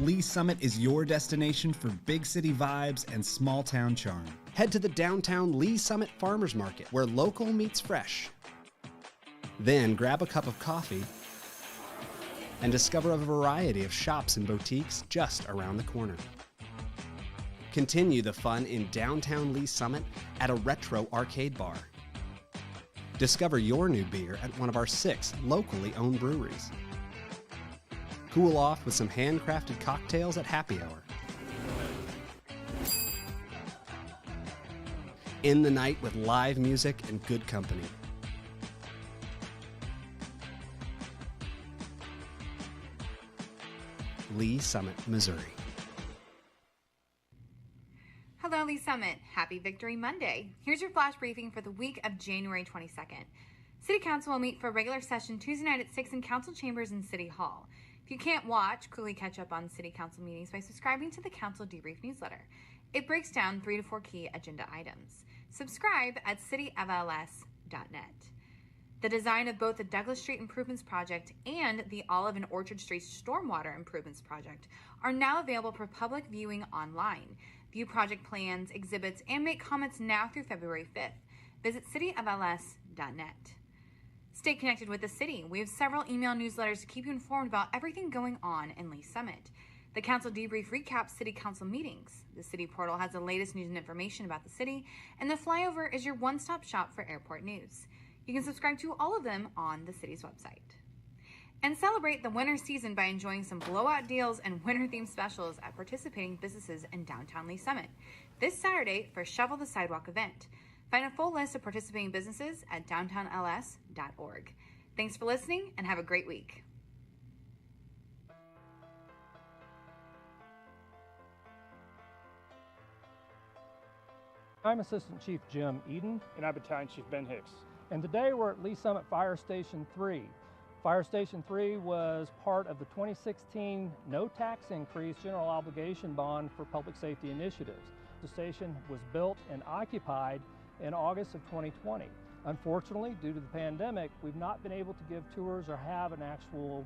Lee Summit is your destination for big city vibes and small town charm. Head to the downtown Lee Summit Farmers Market, where local meets fresh. Then grab a cup of coffee and discover a variety of shops and boutiques just around the corner. Continue the fun in downtown Lee Summit at a retro arcade bar. Discover your new beer at one of our 6 locally owned breweries. Cool off with some handcrafted cocktails at happy hour. End the night with live music and good company. Lee Summit, Missouri. Hello, Lee Summit. Happy Victory Monday. Here's your flash briefing for the week of January 22nd. City Council will meet for a regular session Tuesday night at 6 in Council Chambers in City Hall. If you can't watch, quickly catch up on City Council meetings by subscribing to the Council Debrief newsletter. It breaks down 3 to 4 key agenda items. Subscribe at cityofls.net. The design of both the Douglas Street Improvements Project and the Olive and Orchard Street Stormwater Improvements Project are now available for public viewing online. View project plans, exhibits, and make comments now through February 5th. Visit cityofls.net. Stay connected with the city. We have several email newsletters to keep you informed about everything going on in Lee Summit. The Council Debrief recaps City Council meetings. The City Portal has the latest news and information about the city, and the Flyover is your one-stop shop for airport news. You can subscribe to all of them on the city's website. And celebrate the winter season by enjoying some blowout deals and winter-themed specials at participating businesses in downtown Lee Summit this Saturday for Shovel the Sidewalk event. Find a full list of participating businesses at downtownls.org. Thanks for listening and have a great week. I'm Assistant Chief Jim Eden. And I'm Battalion Chief Ben Hicks. And today we're at Lee Summit Fire Station 3. Fire Station 3 was part of the 2016 no tax increase general obligation bond for public safety initiatives. The station was built and occupied in August of 2020. Unfortunately, due to the pandemic, we've not been able to give tours or have an actual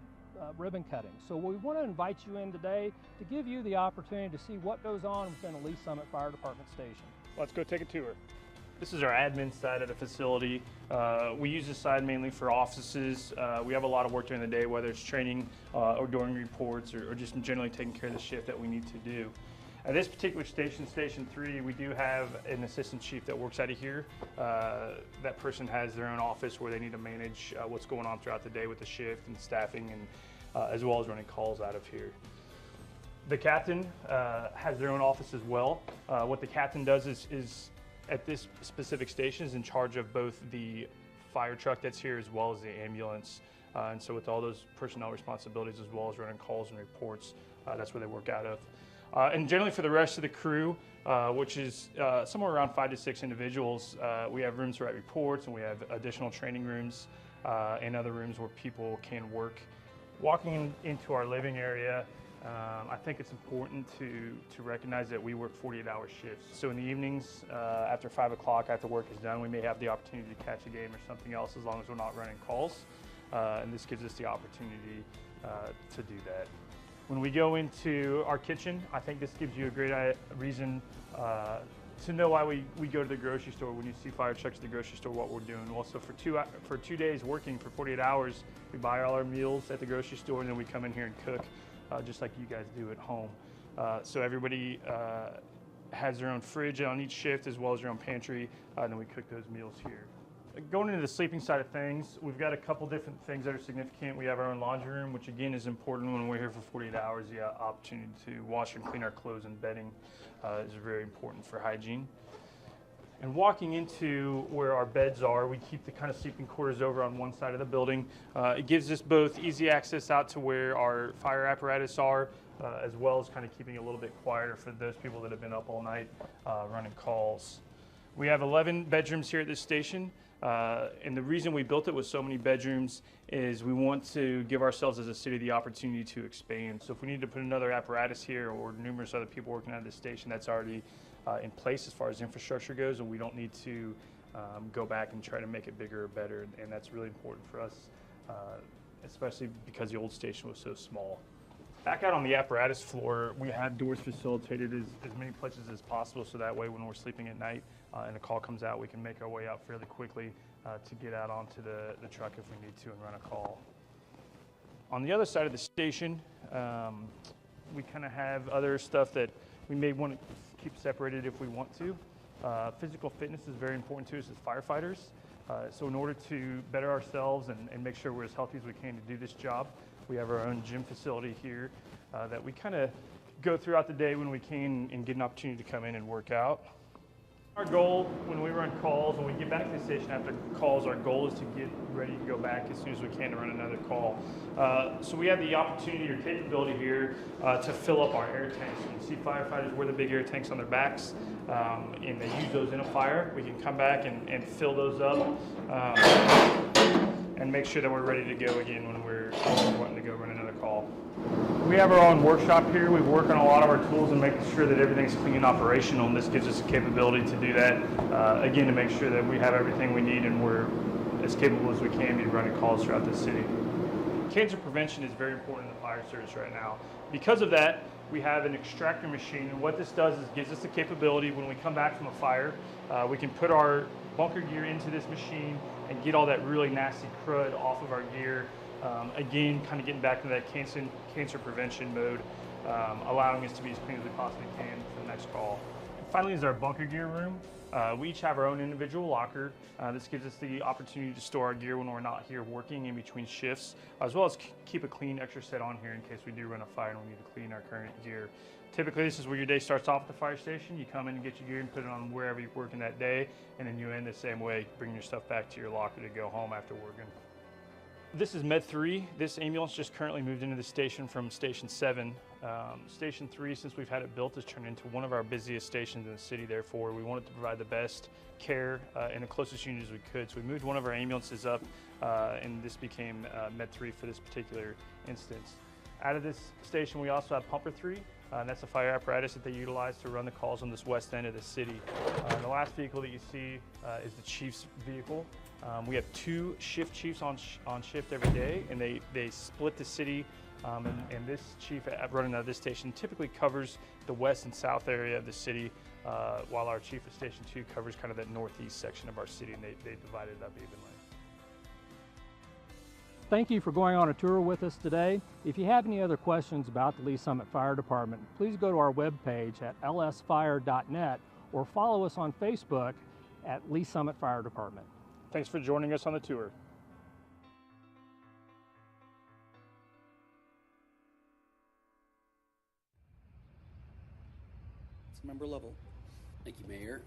ribbon cutting. So we want to invite you in today to give you the opportunity to see what goes on within the Lee Summit Fire Department station. Let's go take a tour. This is our admin side of the facility. We use this side mainly for offices. We have a lot of work during the day, whether it's training or doing reports or just generally taking care of the shift that we need to do. At this particular station, Station 3, we do have an assistant chief that works out of here. That person has their own office where they need to manage what's going on throughout the day with the shift and staffing, and as well as running calls out of here. The captain has their own office as well. What the captain does is at this specific station is in charge of both the fire truck that's here as well as the ambulance. And so with all those personnel responsibilities as well as running calls and reports, that's where they work out of. And generally for the rest of the crew, which is somewhere around 5 to 6 individuals, we have rooms to write reports, and we have additional training rooms and other rooms where people can work. Walking into our living area, I think it's important to recognize that we work 48-hour shifts. So in the evenings, after 5 o'clock, after work is done, we may have the opportunity to catch a game or something else as long as we're not running calls. And this gives us the opportunity to do that. When we go into our kitchen, I think this gives you a great reason to know why we go to the grocery store. When you see fire trucks at the grocery store, what we're doing. Well, so for 2 days working for 48 hours, we buy all our meals at the grocery store, and then we come in here and cook, just like you guys do at home. So everybody has their own fridge on each shift, as well as their own pantry, and then we cook those meals here. Going into the sleeping side of things, we've got a couple different things that are significant. We have our own laundry room, which again is important when we're here for 48 hours. The opportunity to wash and clean our clothes and bedding is very important for hygiene. And walking into where our beds are, we keep the kind of sleeping quarters over on one side of the building. It gives us both easy access out to where our fire apparatus are, as well as kind of keeping it a little bit quieter for those people that have been up all night running calls. We have 11 bedrooms here at this station. And the reason we built it with so many bedrooms is we want to give ourselves as a city the opportunity to expand. So if we need to put another apparatus here or numerous other people working at this station, that's already in place as far as infrastructure goes, and we don't need to go back and try to make it bigger or better. And that's really important for us, especially because the old station was so small. Back out on the apparatus floor, we had doors facilitated as many places as possible, so that way when we're sleeping at night and a call comes out, we can make our way out fairly quickly to get out onto the truck if we need to and run a call. On the other side of the station, we kind of have other stuff that we may want to keep separated if we want to. Physical fitness is very important to us as firefighters. So in order to better ourselves and make sure we're as healthy as we can to do this job, we have our own gym facility here that we kind of go throughout the day when we can and get an opportunity to come in and work out. Our goal when we run calls, when we get back to the station after calls, our goal is to get ready to go back as soon as we can to run another call. So we have the opportunity or capability here to fill up our air tanks. You can see firefighters wear the big air tanks on their backs and they use those in a fire. We can come back and fill those up and make sure that we're ready to go again when we're wanting to go run another call. We have our own workshop here. We work on a lot of our tools and making sure that everything's clean and operational, and this gives us the capability to do that, again, to make sure that we have everything we need and we're as capable as we can be running calls throughout the city. Cancer prevention is very important in the fire service right now. Because of that, we have an extractor machine, and what this does is gives us the capability when we come back from a fire, we can put our bunker gear into this machine and get all that really nasty crud off of our gear. Again, kind of getting back to that cancer prevention mode, allowing us to be as clean as we possibly can for the next call. And finally is our bunker gear room. We each have our own individual locker. This gives us the opportunity to store our gear when we're not here working in between shifts, as well as keep a clean extra set on here in case we do run a fire and we need to clean our current gear. Typically, this is where your day starts off at the fire station. You come in and get your gear and put it on wherever you're working that day, and then you end the same way, bring your stuff back to your locker to go home after working. This is Med 3. This ambulance just currently moved into the station from Station 7. Station 3, since we've had it built, has turned into one of our busiest stations in the city. Therefore, we wanted to provide the best care in the closest unit as we could. So we moved one of our ambulances up, and this became Med 3 for this particular instance. Out of this station, we also have Pumper 3. And that's a fire apparatus that they utilize to run the calls on this west end of the city. The last vehicle that you see is the chief's vehicle. We have 2 shift chiefs on shift every day, and they split the city. And this chief running out of this station typically covers the west and south area of the city, while our chief of Station 2 covers kind of that northeast section of our city, and they divide it up evenly. Thank you for going on a tour with us today. If you have any other questions about the Lee Summit Fire Department, please go to our webpage at lsfire.net or follow us on Facebook at Lee Summit Fire Department. Thanks for joining us on the tour. It's member level. Thank you, Mayor.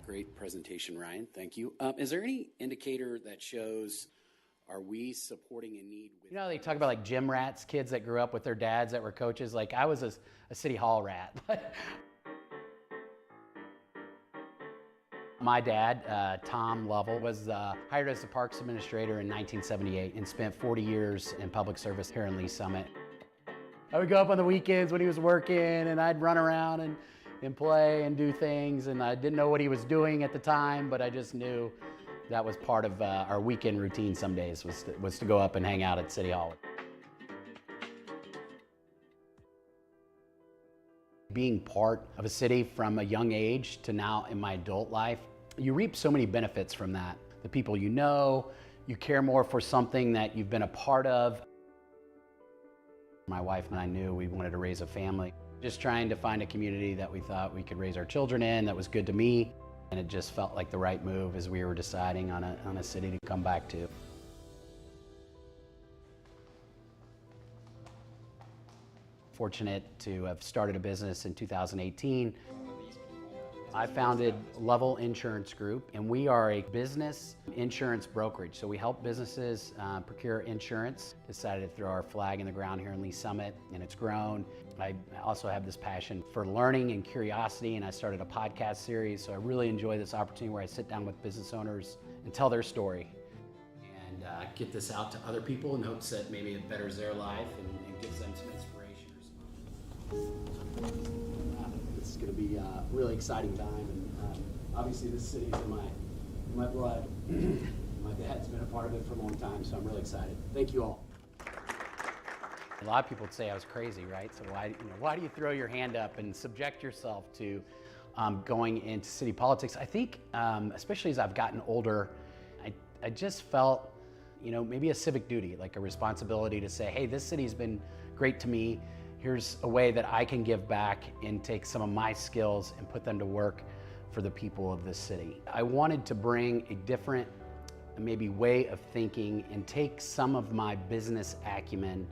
Great presentation, Ryan. Thank you. Is there any indicator that shows, are we supporting a need with... You know, they talk about like gym rats, kids that grew up with their dads that were coaches. Like I was a city hall rat. My dad, Tom Lovell, was hired as the Parks Administrator in 1978 and spent 40 years in public service here in Lee Summit. I would go up on the weekends when he was working, and I'd run around and play and do things, and I didn't know what he was doing at the time, but I just knew that was part of our weekend routine some days, was to go up and hang out at City Hall. Being part of a city from a young age to now in my adult life, you reap so many benefits from that. The people you know, you care more for something that you've been a part of. My wife and I knew we wanted to raise a family. Just trying to find a community that we thought we could raise our children in, that was good to me. And it just felt like the right move as we were deciding on a city to come back to. Fortunate to have started a business in 2018. I founded Level Insurance Group, and we are a business insurance brokerage. So we help businesses procure insurance. Decided to throw our flag in the ground here in Lee Summit, and it's grown. I also have this passion for learning and curiosity, and I started a podcast series. So I really enjoy this opportunity where I sit down with business owners and tell their story. And get this out to other people in hopes that maybe it betters their life and gives them some inspiration or something. It's going to be a really exciting time, and obviously this city is in my blood. My dad's been a part of it for a long time, so I'm really excited. Thank you all. A lot of people would say I was crazy, right? So why do you throw your hand up and subject yourself to going into city politics? I think, especially as I've gotten older, I just felt, maybe a civic duty, like a responsibility to say, hey, this city's been great to me. Here's a way that I can give back and take some of my skills and put them to work for the people of this city. I wanted to bring a different, maybe way of thinking and take some of my business acumen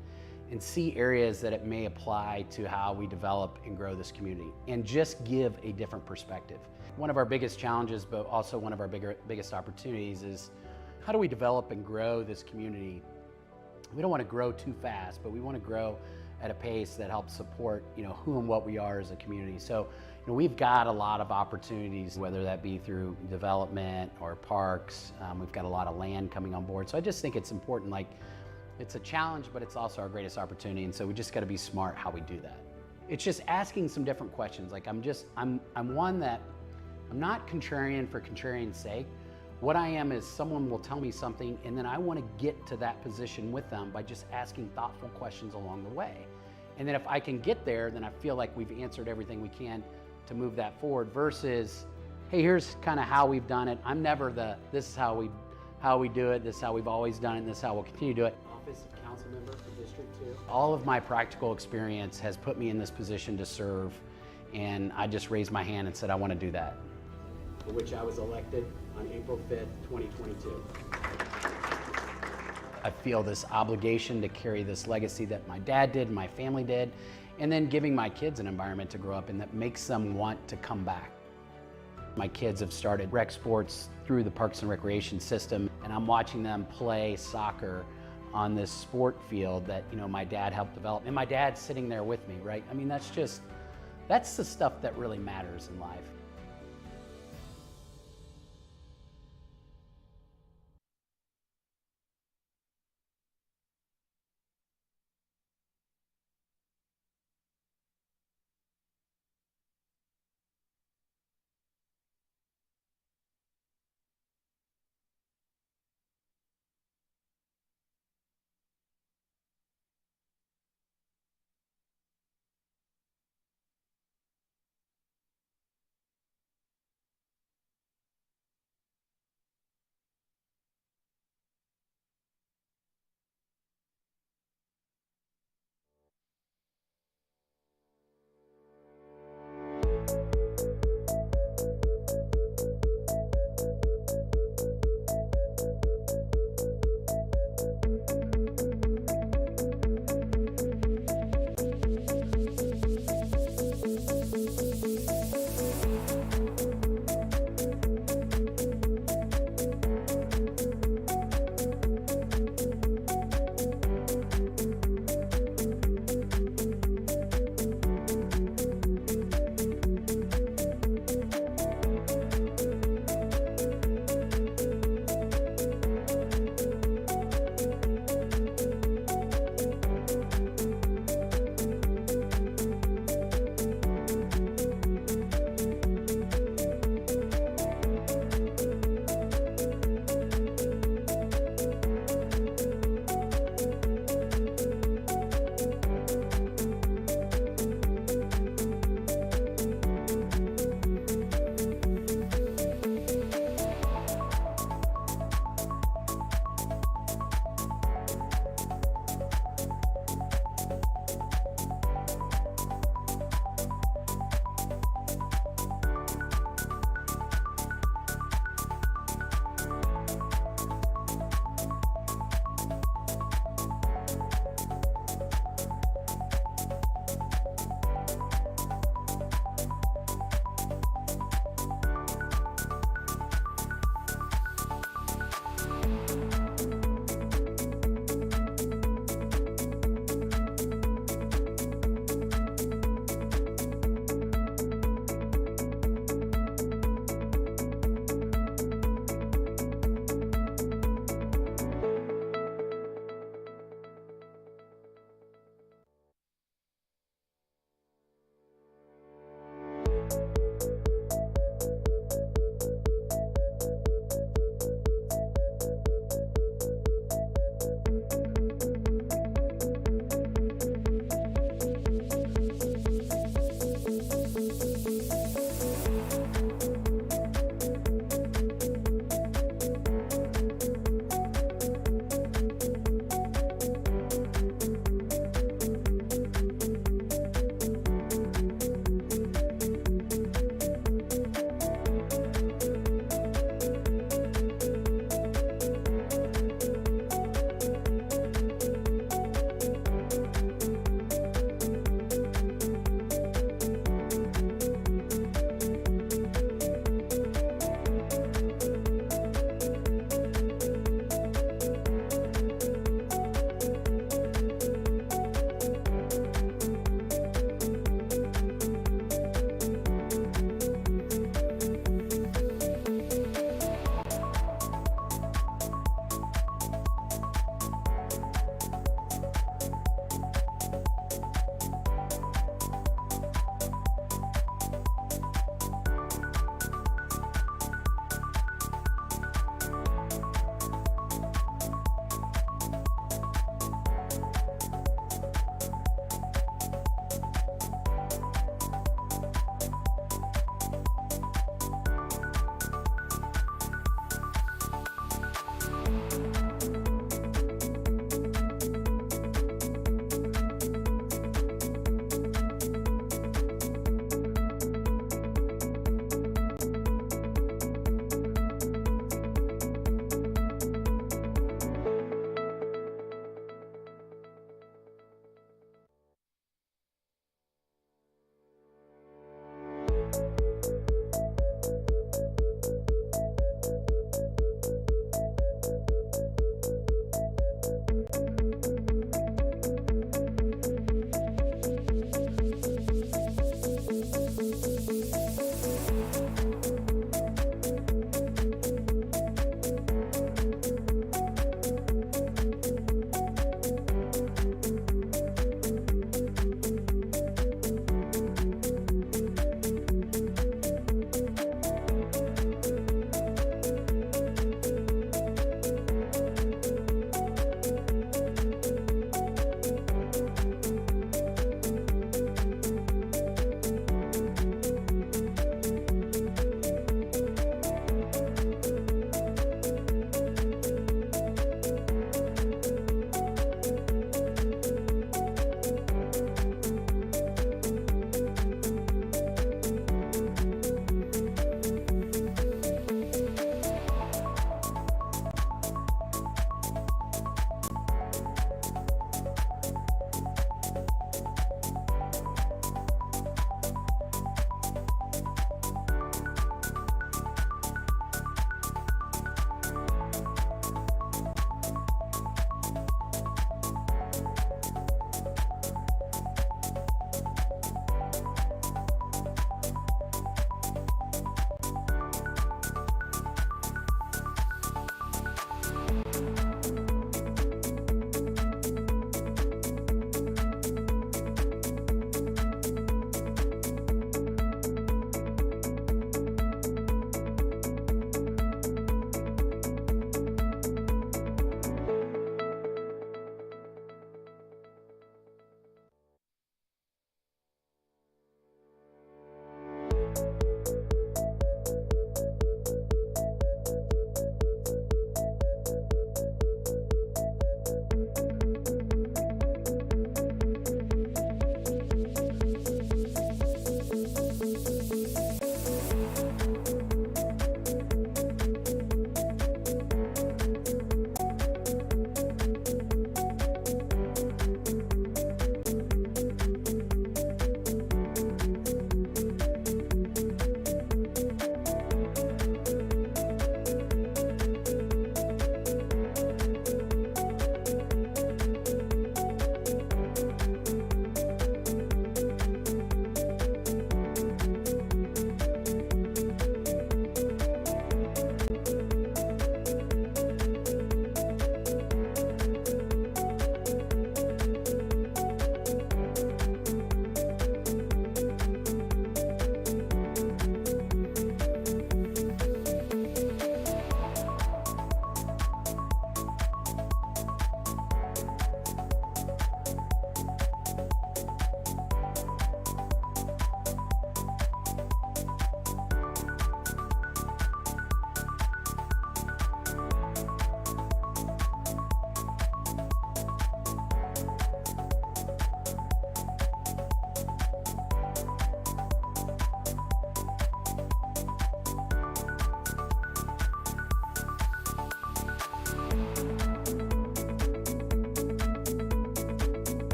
and see areas that it may apply to how we develop and grow this community and just give a different perspective. One of our biggest challenges, but also one of our biggest opportunities, is how do we develop and grow this community? We don't want to grow too fast, but we want to grow at a pace that helps support, who and what we are as a community. So, we've got a lot of opportunities, whether that be through development or parks. We've got a lot of land coming on board. So I just think it's important, it's a challenge, but it's also our greatest opportunity. And so we just got to be smart how we do that. It's just asking some different questions. I'm one that, I'm not contrarian for contrarian's sake. What I am is someone will tell me something, and then I want to get to that position with them by just asking thoughtful questions along the way. And then if I can get there, then I feel like we've answered everything we can to move that forward, versus, hey, here's kind of how we've done it. I'm never this is how we do it, this is how we've always done it, and this is how we'll continue to do it. Office of Council Member for District 2. All of my practical experience has put me in this position to serve, and I just raised my hand and said I want to do that. For which I was elected on April 5th, 2022. I feel this obligation to carry this legacy that my dad did, my family did, and then giving my kids an environment to grow up in that makes them want to come back. My kids have started rec sports through the Parks and Recreation system, and I'm watching them play soccer on this sport field that, my dad helped develop. And my dad's sitting there with me, right? I mean, that's the stuff that really matters in life.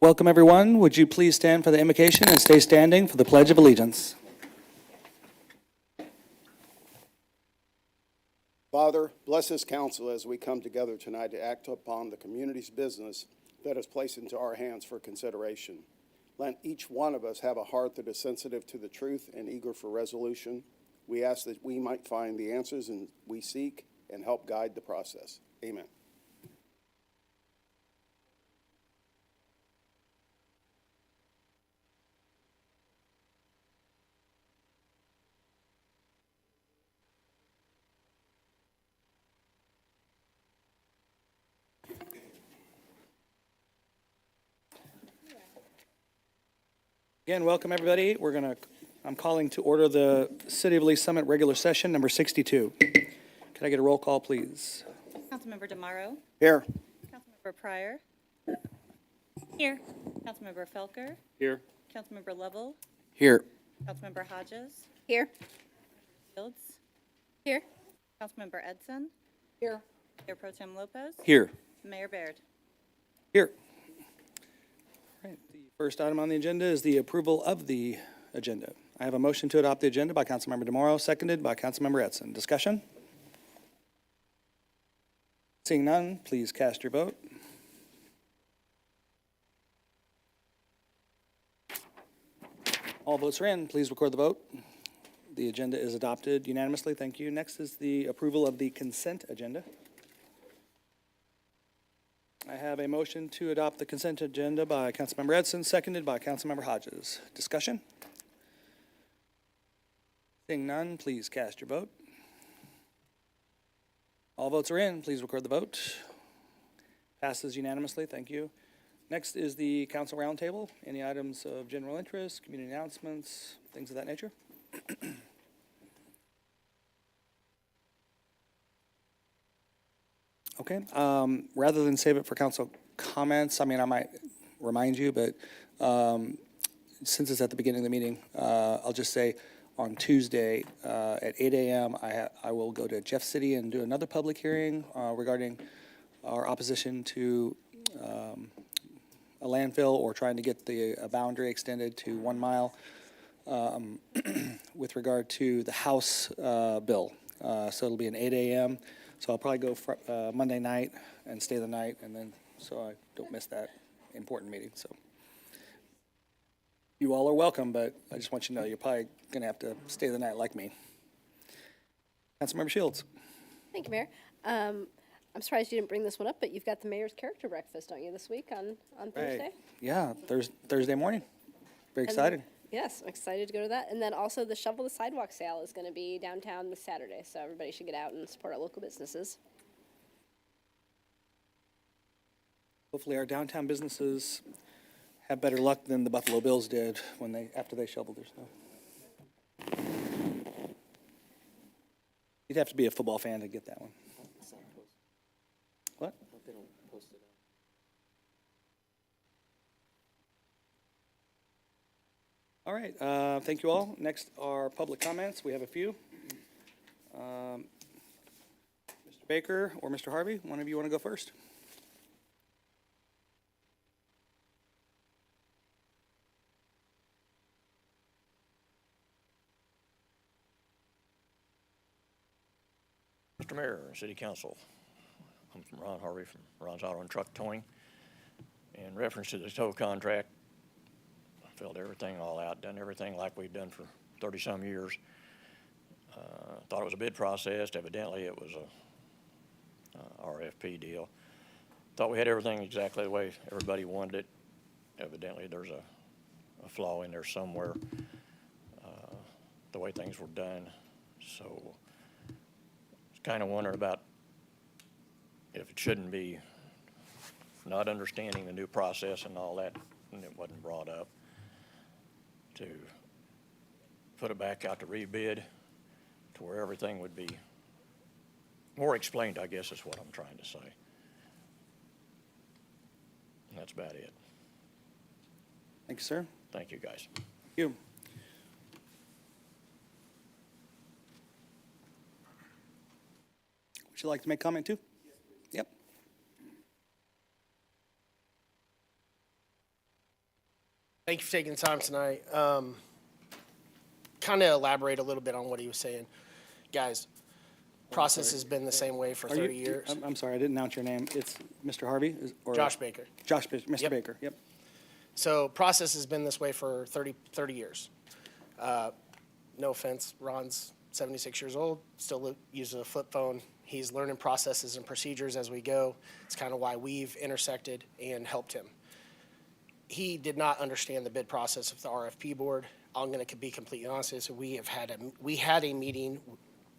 Welcome, everyone. Would you please stand for the invocation and stay standing for the Pledge of Allegiance? Father, bless this council as we come together tonight to act upon the community's business that is placed into our hands for consideration. Let each one of us have a heart that is sensitive to the truth and eager for resolution. We ask that we might find the answers we seek and help guide the process. Amen. Again, welcome everybody. I'm calling to order the City of Lee Summit regular session number 62. Can I get a roll call, please? Councilmember DeMauro. Here. Councilmember Pryor. Here. Councilmember Felker. Here. Councilmember Lovell. Here. Councilmember Hodges. Here. Fields. Here. Councilmember Edson. Here. Mayor Pro Tem Lopez. Here. Mayor Baird. Here. All right, the first item on the agenda is the approval of the agenda. I have a motion to adopt the agenda by Councilmember DeMauro, seconded by Councilmember Edson. Discussion? Seeing none, please cast your vote. All votes are in. Please record the vote. The agenda is adopted unanimously. Thank you. Next is the approval of the consent agenda. I have a motion to adopt the consent agenda by Councilmember Edson, seconded by Councilmember Hodges. Discussion? Seeing none, please cast your vote. All votes are in. Please record the vote. Passes unanimously. Thank you. Next is the council roundtable. Any items of general interest, community announcements, things of that nature? Okay. Rather than save it for council comments, I mean, I might remind you, but since it's at the beginning of the meeting, I'll just say on Tuesday at 8 a.m., I will go to Jeff City and do another public hearing regarding our opposition to a landfill or trying to get the boundary extended to 1 mile with regard to the House bill. So it'll be an 8 a.m. So I'll probably go Monday night and stay the night, and then so I don't miss that important meeting. So you all are welcome, but I just want you to know you're probably going to have to stay the night like me. Councilmember Shields. Thank you, Mayor. I'm surprised you didn't bring this one up, but you've got the mayor's character breakfast, don't you, this week on Thursday? Right. Yeah, Thursday morning. Very excited. Yes, I'm excited to go to that. And then also the Shovel the Sidewalk sale is going to be downtown this Saturday, so everybody should get out and support our local businesses. Hopefully our downtown businesses have better luck than the Buffalo Bills did after they shoveled their snow. You'd have to be a football fan to get that one. What? They don't post it. All right, thank you all. Next are public comments. We have a few. Mr. Baker or Mr. Harvey, one of you want to go first? Mr. Mayor, City Council, I'm from Ron Harvey from Ron's Auto and Truck Towing. In reference to the tow contract, I filled everything all out, done everything like we've done for 30-some years. Thought it was a bid process. Evidently, it was a RFP deal. Thought we had everything exactly the way everybody wanted it. Evidently, there's a flaw in there somewhere, the way things were done. So, kind of wondering about if it shouldn't be not understanding the new process and all that, and it wasn't brought up, to put it back out to rebid to where everything would be more explained, I guess is what I'm trying to say. And that's about it. Thank you, sir. Thank you, guys. Thank you. Would you like to make comment too? Yep. Thank you for taking the time tonight. Kind of elaborate a little bit on what he was saying. Guys, process has been the same way for 30 years. I'm sorry, I didn't announce your name. It's Mr. Harvey? Josh Baker. Josh, Mr. Yep. Baker, yep. So process has been this way for 30 years. No offense, Ron's 76 years old, still uses a flip phone. He's learning processes and procedures as we go. It's kind of why we've intersected and helped him. He did not understand the bid process of the RFP board. I'm going to be completely honest with you. We had a meeting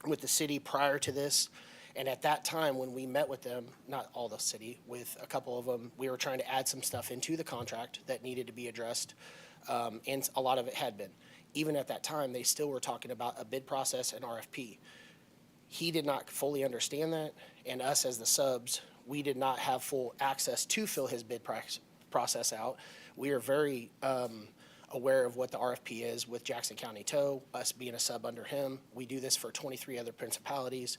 with the city prior to this, and at that time when we met with them, not all the city, with a couple of them, we were trying to add some stuff into the contract that needed to be addressed, and a lot of it had been. Even at that time, they still were talking about a bid process and RFP. He did not fully understand that, and us as the subs, we did not have full access to fill his bid process out. We are very aware of what the RFP is with Jackson County Tow, us being a sub under him. We do this for 23 other principalities.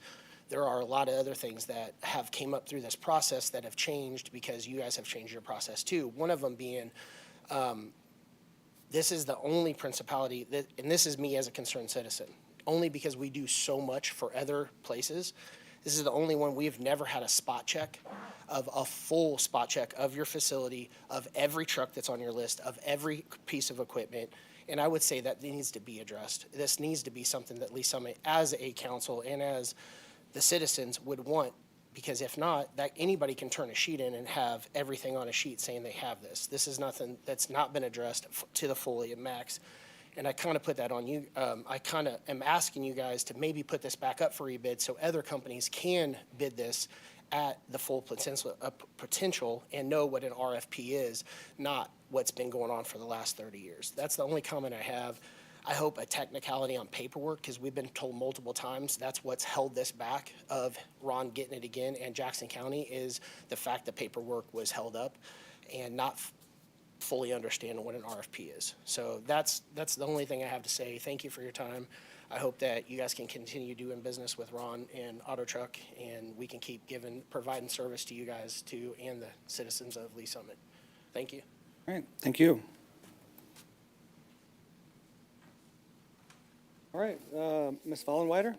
There are a lot of other things that have came up through this process that have changed because you guys have changed your process too. One of them being, this is the only principality that, and this is me as a concerned citizen, only because we do so much for other places. This is the only one we've never had a spot check of a full spot check of your facility, of every truck that's on your list, of every piece of equipment. And I would say that needs to be addressed. This needs to be something that Lee Summit, as a council and as the citizens, would want, because if not, that anybody can turn a sheet in and have everything on a sheet saying they have this. This is nothing that's not been addressed to the fully max. And I kind of put that on you. I kind of am asking you guys to maybe put this back up for rebid so other companies can bid this at the full potential and know what an RFP is, not what's been going on for the last 30 years. That's the only comment I have. I hope a technicality on paperwork, because we've been told multiple times that's what's held this back of Ron getting it again, and Jackson County, is the fact that paperwork was held up and not fully understanding what an RFP is. So that's the only thing I have to say. Thank you for your time. I hope that you guys can continue doing business with Ron and Auto Truck, and we can keep providing service to you guys too, and the citizens of Lee Summit. Thank you. All right, thank you. All right, Ms. Vollenweider?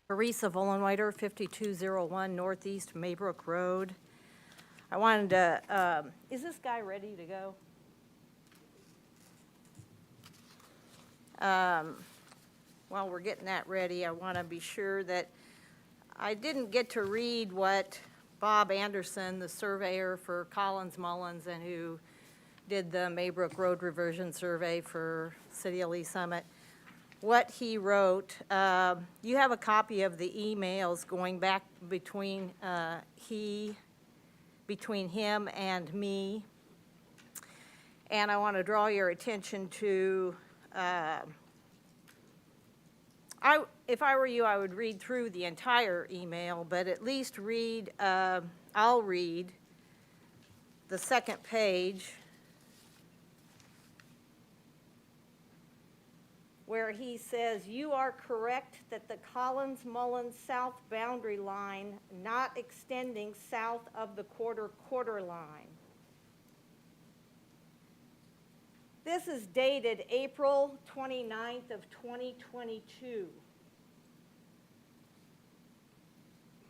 Teresa Vollenweider, 5201 Northeast Maybrook Road. I wanted to, is this guy ready to go? While we're getting that ready, I want to be sure that I didn't get to read what Bob Anderson, the surveyor for Collins Mullins and who did the Maybrook Road Reversion Survey for City of Lee Summit, what he wrote. You have a copy of the emails going back between him and me. And I want to draw your attention to, if I were you, I would read through the entire email, but at least read, I'll read the second page, where he says, "You are correct that the Collins-Mullins south boundary line not extending south of the quarter line." This is dated April 29th of 2022.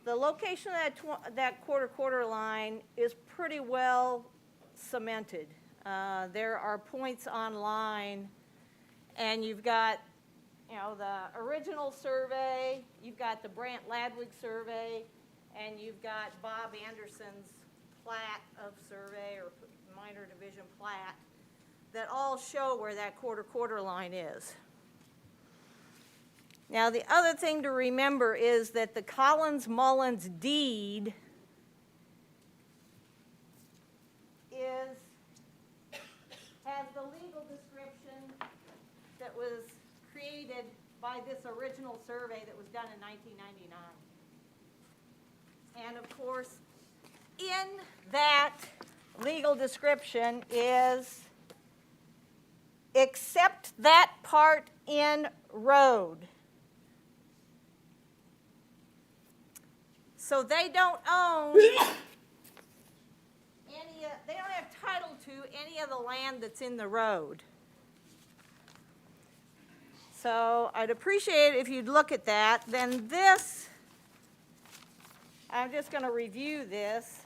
The location of that quarter line is pretty well cemented. There are points online, and you've got, the original survey, you've got the Brant Ladwig survey, and you've got Bob Anderson's plat of survey, or minor division plat, that all show where that quarter line is. Now, the other thing to remember is that the Collins-Mullins deed has the legal description that was created by this original survey that was done in 1999. And of course, in that legal description is, except that part in road. So they don't own they don't have title to any of the land that's in the road. So I'd appreciate it if you'd look at that. Then this, I'm just going to review this.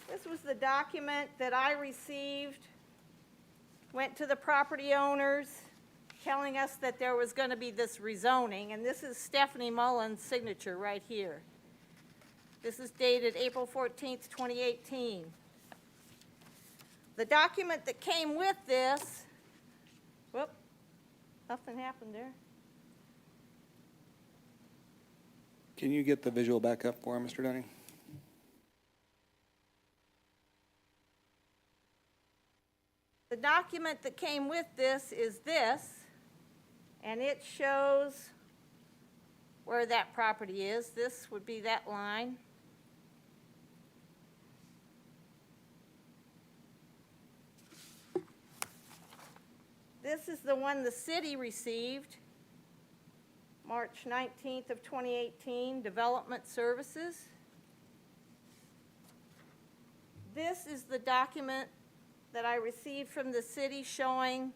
This was the document that I received, went to the property owners, telling us that there was going to be this rezoning, and this is Stephanie Mullen's signature right here. This is dated April 14th, 2018. The document that came with this, whoop, nothing happened there. Can you get the visual back up for him, Mr. Dunning? The document that came with this is this, and it shows where that property is. This would be that line. This is the one the city received, March 19th of 2018, Development Services. This is the document that I received from the city showing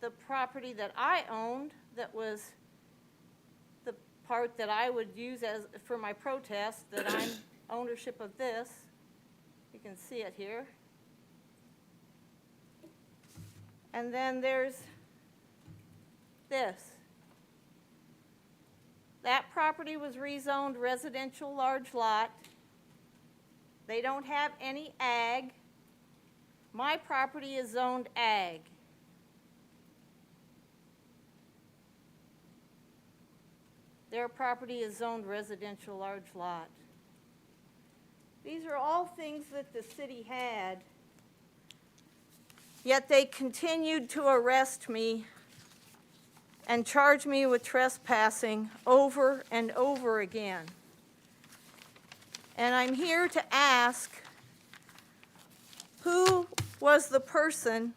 the property that I owned, that was the part that I would use as for my protest, that I'm ownership of this. You can see it here. And then there's this. That property was rezoned residential large lot. They don't have any ag. My property is zoned ag. Their property is zoned residential large lot. These are all things that the city had, yet they continued to arrest me and charge me with trespassing over and over again. And I'm here to ask, who was the person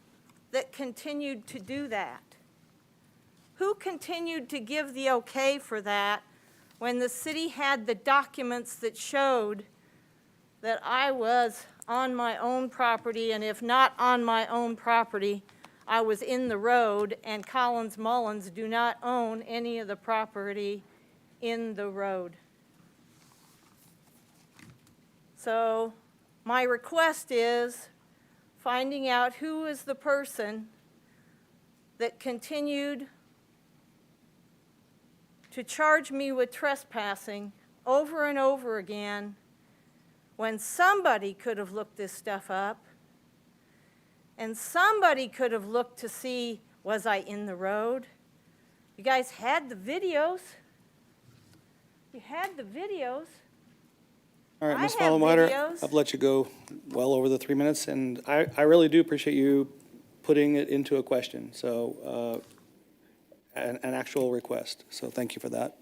that continued to do that? Who continued to give the okay for that when the city had the documents that showed that I was on my own property, and if not on my own property, I was in the road, and Collins Mullins do not own any of the property in the road. So my request is finding out who is the person that continued to charge me with trespassing over and over again when somebody could have looked this stuff up and somebody could have looked to see, was I in the road? You guys had the videos. You had the videos. All right, I Ms. have Fallenweider, videos. I've let you go well over the 3 minutes, and I really do appreciate you putting it into a question, so an actual request. So thank you for that.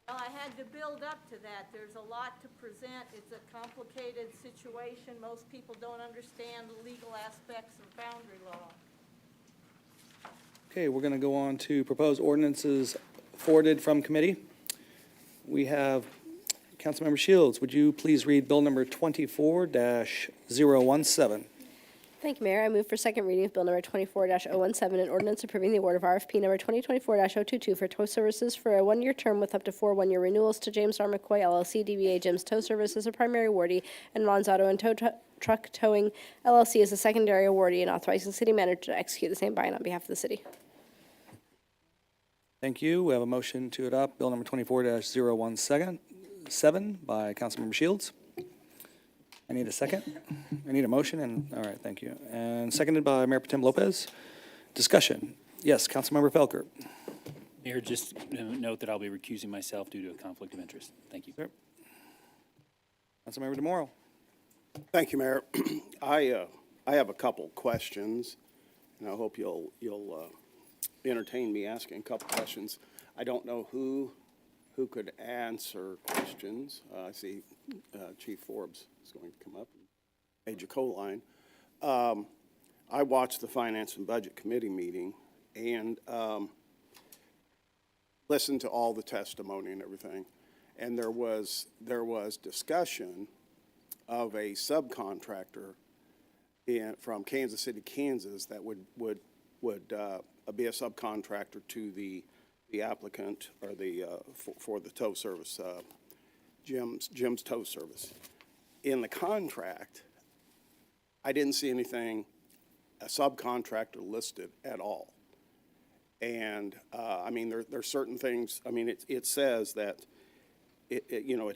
Well, I had to build up to that. There's a lot to present. It's a complicated situation. Most people don't understand the legal aspects of boundary law. Okay, we're going to go on to proposed ordinances forwarded from committee. We have Councilmember Shields. Would you please read bill number 24-017? Thank you, Mayor. I move for second reading of Bill Number 24-017, an ordinance approving the award of RFP Number 2024-022 for tow services for a one-year term with up to 4 one-year renewals to James R. McCoy LLC, DBA Jim's Tow Services, a primary awardee, and Ron's Auto and Truck Towing LLC is a secondary awardee, and authorizing city manager to execute the same by and on behalf of the city. Thank you. We have a motion to adopt bill number 24-017 by Councilmember Shields. I need a second. I need a motion, and all right, thank you. And seconded by Mayor Pro Tem Lopez. Discussion. Yes, Councilmember Felker. Mayor, just note that I'll be recusing myself due to a conflict of interest. Thank you. Sir. Councilmember DeMorrow. Thank you, Mayor. I have a couple questions, and I hope you'll entertain me asking a couple questions. I don't know who could answer questions. I see Chief Forbes is going to come up. Major Coline. I watched the Finance and Budget Committee meeting and listened to all the testimony and everything. And there was discussion of a subcontractor from Kansas City, Kansas, that would be a subcontractor to the applicant or for the tow service, Jim's Tow Service. In the contract, I didn't see anything a subcontractor listed at all. And, I mean, there's certain things, I mean, it says that you know,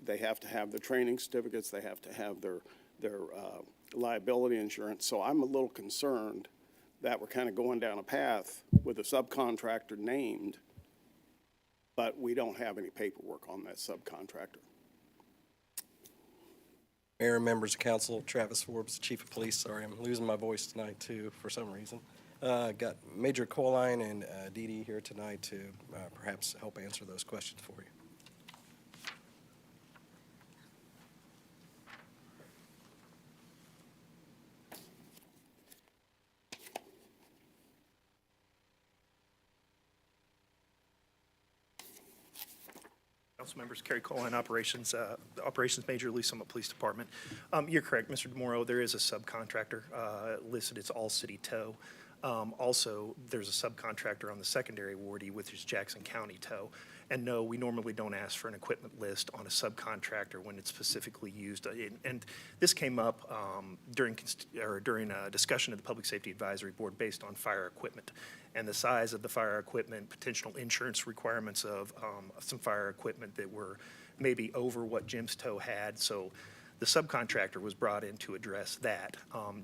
they have to have their training certificates, they have to have their liability insurance. So I'm a little concerned that we're kind of going down a path with a subcontractor named, but we don't have any paperwork on that subcontractor. Mayor and members of council, Travis Forbes, Chief of Police. Sorry, I'm losing my voice tonight too for some reason. Got Major Coline and Dee Dee here tonight to perhaps help answer those questions for you. Council members, Kerry Coline, Operations Major, Lee Summit Police Department. You're correct, Mr. DeMoro, there is a subcontractor listed. It's All City Tow. Also, there's a subcontractor on the secondary awardee, which is Jackson County Tow. And no, we normally don't ask for an equipment list on a subcontractor when it's specifically used. And this came up during a discussion of the Public Safety Advisory Board based on fire equipment and the size of the fire equipment, potential insurance requirements of some fire equipment that were maybe over what Jim's Tow had. So the subcontractor was brought in to address that.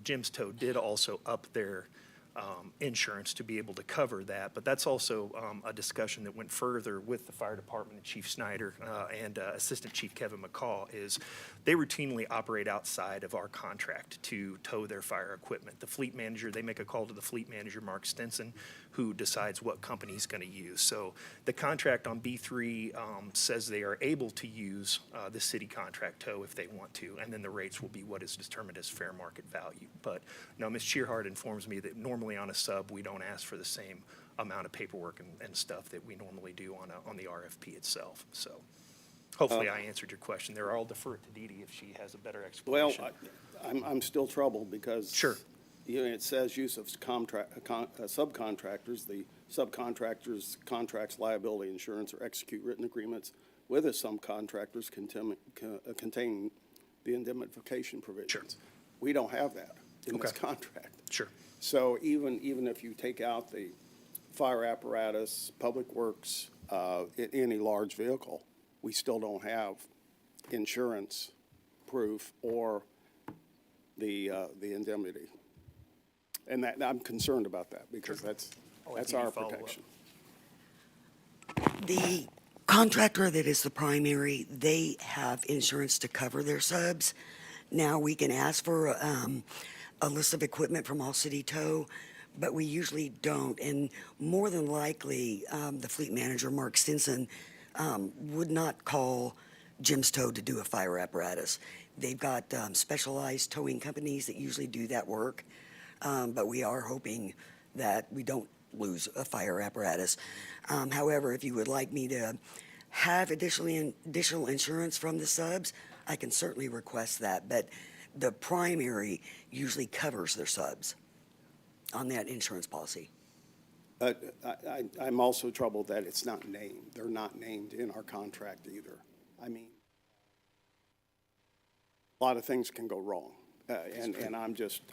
Jim's Tow did also up their insurance to be able to cover that, but that's also a discussion that went further with the fire department and Chief Snyder and Assistant Chief Kevin McCaw. Is they routinely operate outside of our contract to tow their fire equipment. The fleet manager, they make a call to the fleet manager, Mark Stinson, who decides what company he's going to use. So the contract on B3 says they are able to use the city contract tow if they want to, and then the rates will be what is determined as fair market value. But no, Ms. Cheerhard informs me that normally on a sub, we don't ask for the same amount of paperwork and stuff that we normally do on the RFP itself. So hopefully I answered your question there. I'll defer it to Dee Dee if she has a better explanation. Well, I'm still troubled because sure. You know, it says use of subcontractors. The subcontractors contracts liability insurance or execute written agreements with the subcontractors containing the indemnification provisions. Sure. We don't have that in this contract. Sure. So even if you take out the fire apparatus, public works, any large vehicle, we still don't have insurance proof or the indemnity. And that I'm concerned about that because that's our protection. The contractor that is the primary, they have insurance to cover their subs. Now we can ask for a list of equipment from All City Tow, but we usually don't. And more than likely, the fleet manager, Mark Stinson, would not call Jim's Tow to do a fire apparatus. They've got specialized towing companies that usually do that work. But we are hoping that we don't lose a fire apparatus. However, if you would like me to have additional insurance from the subs, I can certainly request that. But the primary usually covers their subs on that insurance policy. I'm also troubled that it's not named. They're not named in our contract either. I mean, a lot of things can go wrong. And I'm just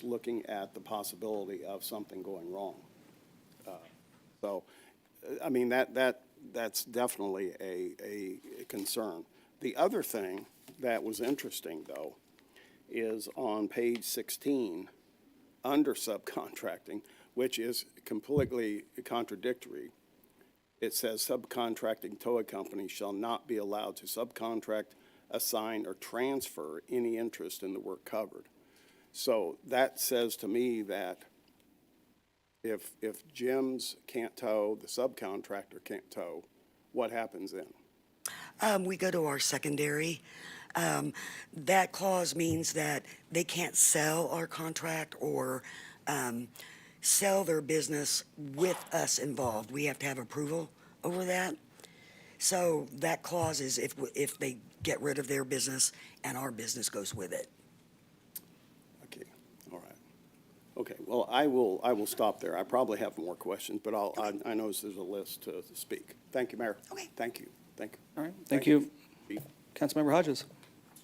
looking at the possibility of something going wrong. So, I mean, that's definitely a concern. The other thing that was interesting, though, is on page 16, under subcontracting, which is completely contradictory. It says subcontracting tow companies shall not be allowed to subcontract, assign, or transfer any interest in the work covered. So that says to me that if Jim's can't tow, the subcontractor can't tow, what happens then? We go to our secondary. That clause means that they can't sell our contract or sell their business with us involved. We have to have approval over that. So that clause is if they get rid of their business and our business goes with it. Okay, all right. Okay, well, I will stop there. I probably have more questions, but I know there's a list to speak. Thank you, Mayor. Okay. Thank you. All right, thank you. Councilmember Hodges.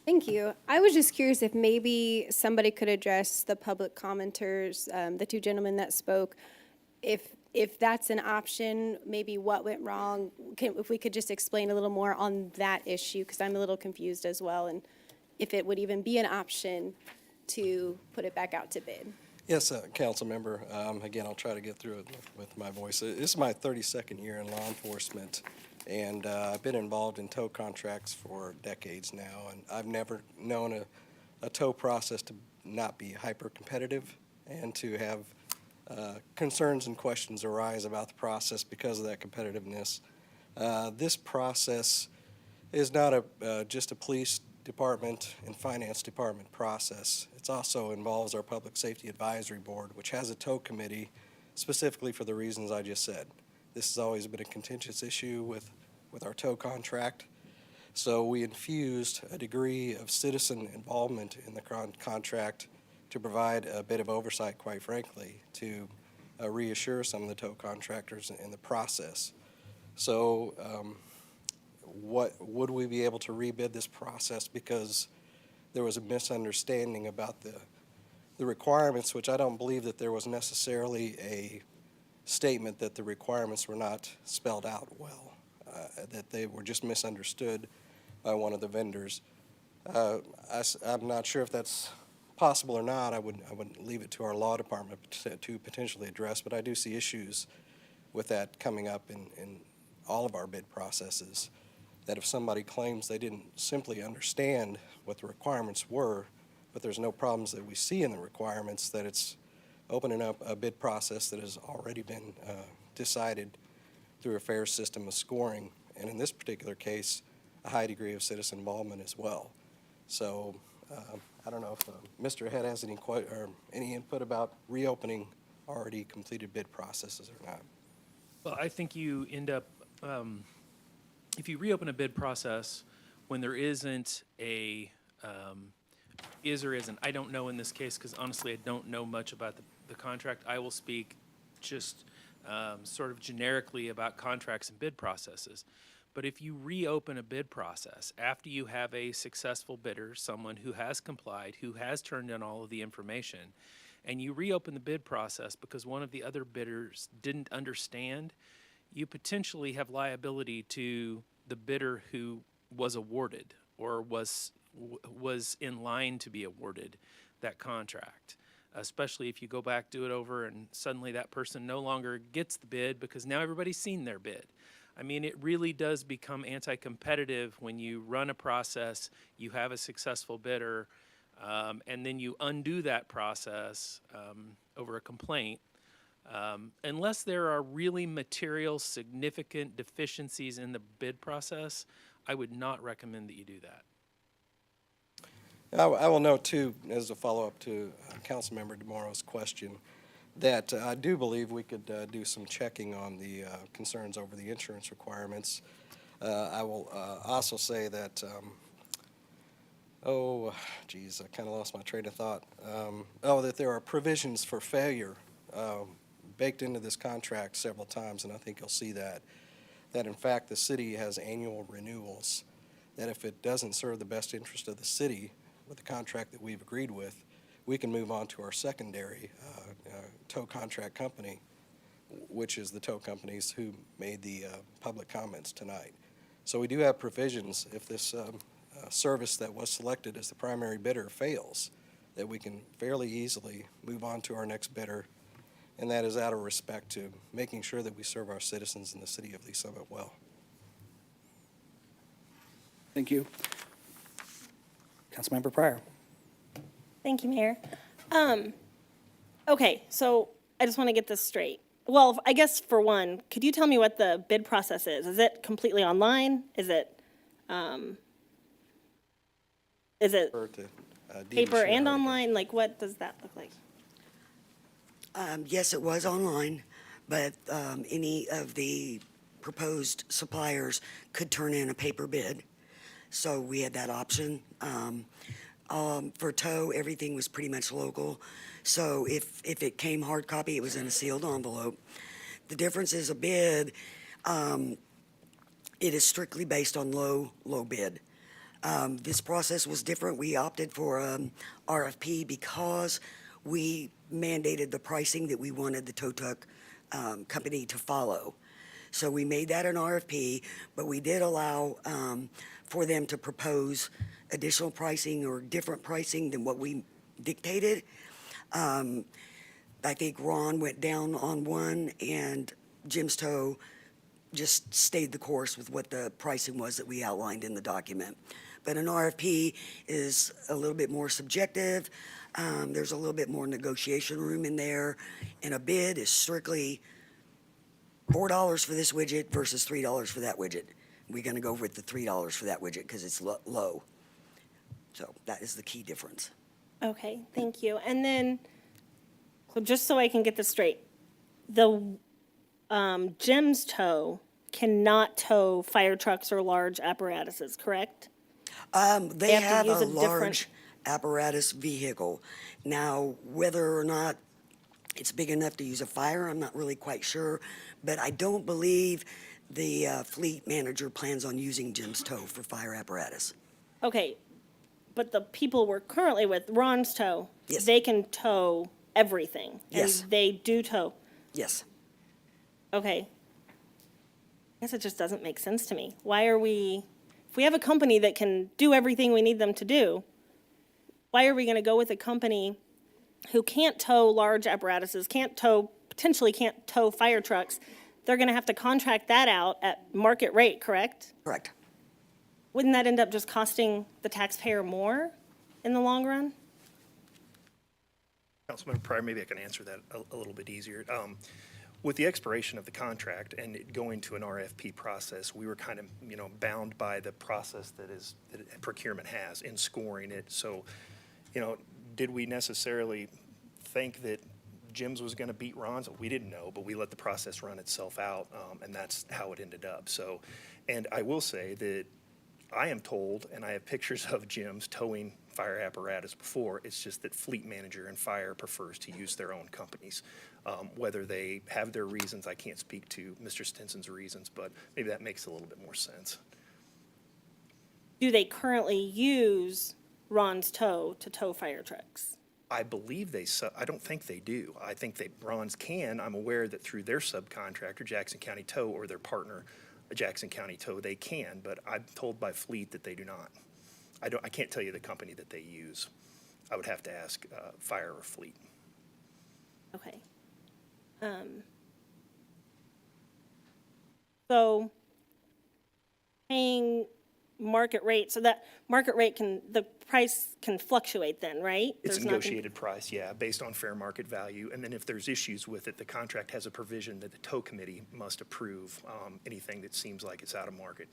Thank you. I was just curious if maybe somebody could address the public commenters, the two gentlemen that spoke, if that's an option, maybe what went wrong. If we could just explain a little more on that issue, because I'm a little confused as well, and if it would even be an option to put it back out to bid. Yes, council member. Again, I'll try to get through it with my voice. This is my 32nd year in law enforcement, and I've been involved in tow contracts for decades now, and I've never known a tow process to not be hyper-competitive and to have concerns and questions arise about the process because of that competitiveness. This process is not just a police department and finance department process. It also involves our Public Safety Advisory Board, which has a tow committee specifically for the reasons I just said. This has always been a contentious issue with our tow contract. So we infused a degree of citizen involvement in the contract to provide a bit of oversight, quite frankly, to reassure some of the tow contractors in the process. So would we be able to rebid this process because there was a misunderstanding about the requirements, which I don't believe that there was necessarily a statement that the requirements were not spelled out well, that they were just misunderstood by one of the vendors. I'm not sure if that's possible or not. I would leave it to our law department to potentially address, but I do see issues with that coming up in all of our bid processes, that if somebody claims they didn't simply understand what the requirements were, but there's no problems that we see in the requirements, that it's opening up a bid process that has already been decided through a fair system of scoring, and in this particular case, a high degree of citizen involvement as well. So I don't know if Mr. Head has any input about reopening already completed bid processes or not. Well, I think you end up, if you reopen a bid process when there isn't a, is or isn't, I don't know in this case, because honestly I don't know much about the contract. I will speak just sort of generically about contracts and bid processes. But if you reopen a bid process after you have a successful bidder, someone who has complied, who has turned in all of the information, and you reopen the bid process because one of the other bidders didn't understand, you potentially have liability to the bidder who was awarded or was in line to be awarded that contract, especially if you go back, do it over, and suddenly that person no longer gets the bid because now everybody's seen their bid. I mean, it really does become anti-competitive when you run a process, you have a successful bidder, and then you undo that process over a complaint. Unless there are really material, significant deficiencies in the bid process, I would not recommend that you do that. I will note, too, as a follow-up to Councilmember DeMoro's question, that I do believe we could do some checking on the concerns over the insurance requirements. I will also say that, I kind of lost my train of thought. That there are provisions for failure baked into this contract several times, and I think you'll see that in fact the city has annual renewals, that if it doesn't serve the best interest of the city with the contract that we've agreed with, we can move on to our secondary tow contract company, which is the tow companies who made the public comments tonight. So we do have provisions if this service that was selected as the primary bidder fails, that we can fairly easily move on to our next bidder, and that is out of respect to making sure that we serve our citizens in the city of Lee Summit well. Thank you. Councilmember Pryor. Thank you, Mayor. Okay, so I just want to get this straight. Well, I guess for one, could you tell me what the bid process is? Is it completely online? Is it paper and online? Like, what does that look like? Yes, it was online, but any of the proposed suppliers could turn in a paper bid. So we had that option. For tow, everything was pretty much local. So if it came hard copy, it was in a sealed envelope. The difference is a bid, it is strictly based on low bid. This process was different. We opted for RFP because we mandated the pricing that we wanted the tow truck company to follow. So we made that an RFP, but we did allow for them to propose additional pricing or different pricing than what we dictated. I think Ron went down on one, and Jim's Tow just stayed the course with what the pricing was that we outlined in the document. But an RFP is a little bit more subjective. There's a little bit more negotiation room in there, and a bid is strictly $4 for this widget versus $3 for that widget. We're going to go with the $3 for that widget because it's low. So that is the key difference. Okay, thank you. And then, so just so I can get this straight, the Jim's Tow cannot tow fire trucks or large apparatuses, correct? They have a large apparatus vehicle. Now, whether or not it's big enough to use a fire, I'm not really quite sure, but I don't believe the fleet manager plans on using Jim's Tow for fire apparatus. Okay, but the people we're currently with, Ron's Tow, Yes. they can tow everything. Yes. And they do tow. Yes. Okay. I guess it just doesn't make sense to me. Why are we, if we have a company that can do everything we need them to do, why are we going to go with a company who can't tow large apparatuses, potentially can't tow fire trucks? They're going to have to contract that out at market rate, correct? Correct. Wouldn't that end up just costing the taxpayer more in the long run? Councilmember Pryor, maybe I can answer that a little bit easier. With the expiration of the contract and it going to an RFP process, we were kind of, bound by the process that procurement has in scoring it. So, did we necessarily think that Jim's was going to beat Ron's? We didn't know, but we let the process run itself out, and that's how it ended up. So, and I will say that I am told, and I have pictures of Jim's towing fire apparatus before, it's just that fleet manager and fire prefers to use their own companies. Whether they have their reasons, I can't speak to Mr. Stinson's reasons, but maybe that makes a little bit more sense. Do they currently use Ron's Tow to tow fire trucks? I believe I don't think they do. I think Ron's can. I'm aware that through their subcontractor, Jackson County Tow, or their partner, Jackson County Tow, they can, but I'm told by Fleet that they do not. I can't tell you the company that they use. I would have to ask Fire or Fleet. Okay. So paying market rate, so that market rate the price can fluctuate then, right? It's a negotiated price, yeah, based on fair market value. And then if there's issues with it, the contract has a provision that the tow committee must approve anything that seems like it's out of market,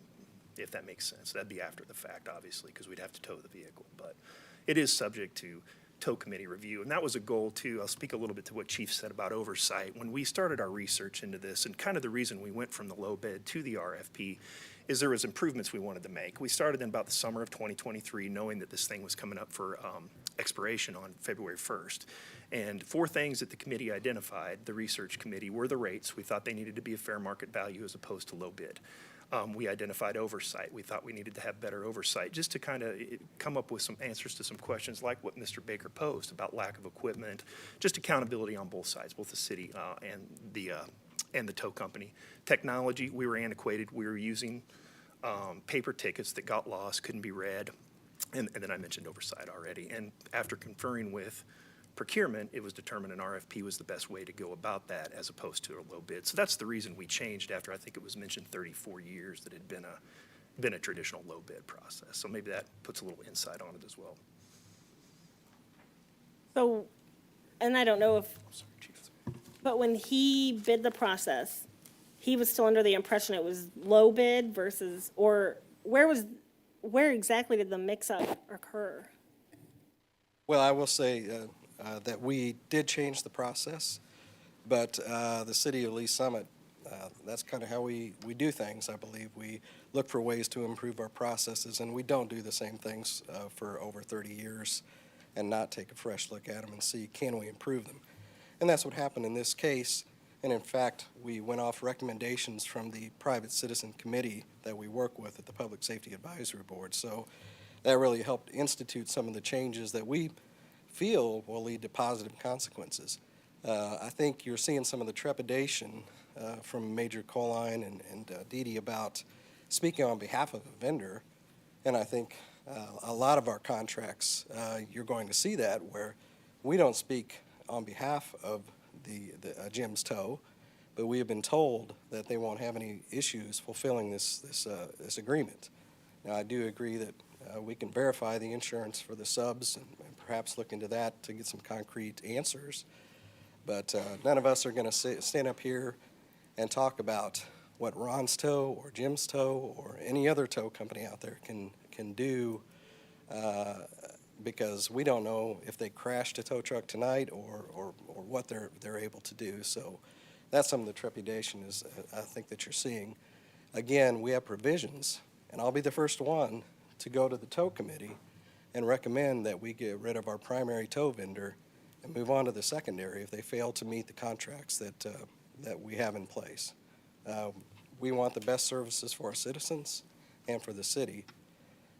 if that makes sense. That'd be after the fact, obviously, because we'd have to tow the vehicle. But it is subject to tow committee review. And that was a goal, too. I'll speak a little bit to what Chief said about oversight. When we started our research into this, and kind of the reason we went from the low bid to the RFP, is there was improvements we wanted to make. We started in about the summer of 2023, knowing that this thing was coming up for expiration on February 1st. And 4 things that the committee identified, the research committee, were the rates. We thought they needed to be a fair market value as opposed to low bid. We identified oversight. We thought we needed to have better oversight just to kind of come up with some answers to some questions like what Mr. Baker posed about lack of equipment, just accountability on both sides, both the city and the tow company. Technology, we were antiquated. We were using paper tickets that got lost, couldn't be read, and then I mentioned oversight already. And after conferring with procurement, it was determined an RFP was the best way to go about that as opposed to a low bid. So that's the reason we changed after I think it was mentioned 34 years that it had been a traditional low bid process. So maybe that puts a little insight on it as well. So, and I don't know if, but when he bid the process, he was still under the impression it was low bid versus, or where exactly did the mix-up occur? Well, I will say that we did change the process, but the city of Lee Summit, that's kind of how we do things, I believe. We look for ways to improve our processes, and we don't do the same things for over 30 years and not take a fresh look at them and see, can we improve them? And that's what happened in this case. And in fact, we went off recommendations from the private citizen committee that we work with at the Public Safety Advisory Board. So that really helped institute some of the changes that we feel will lead to positive consequences. I think you're seeing some of the trepidation from Major Colline and Dee about speaking on behalf of a vendor, and I think a lot of our contracts, you're going to see that where we don't speak on behalf of the Jim's Tow, but we have been told that they won't have any issues fulfilling this agreement. Now, I do agree that we can verify the insurance for the subs and perhaps look into that to get some concrete answers, but none of us are going to stand up here and talk about what Ron's Tow or Jim's Tow or any other tow company out there can do, because we don't know if they crashed a tow truck tonight or what they're able to do. So that's some of the trepidation is I think that you're seeing. Again, we have provisions, and I'll be the first one to go to the tow committee and recommend that we get rid of our primary tow vendor and move on to the secondary if they fail to meet the contracts that we have in place. We want the best services for our citizens and for the city.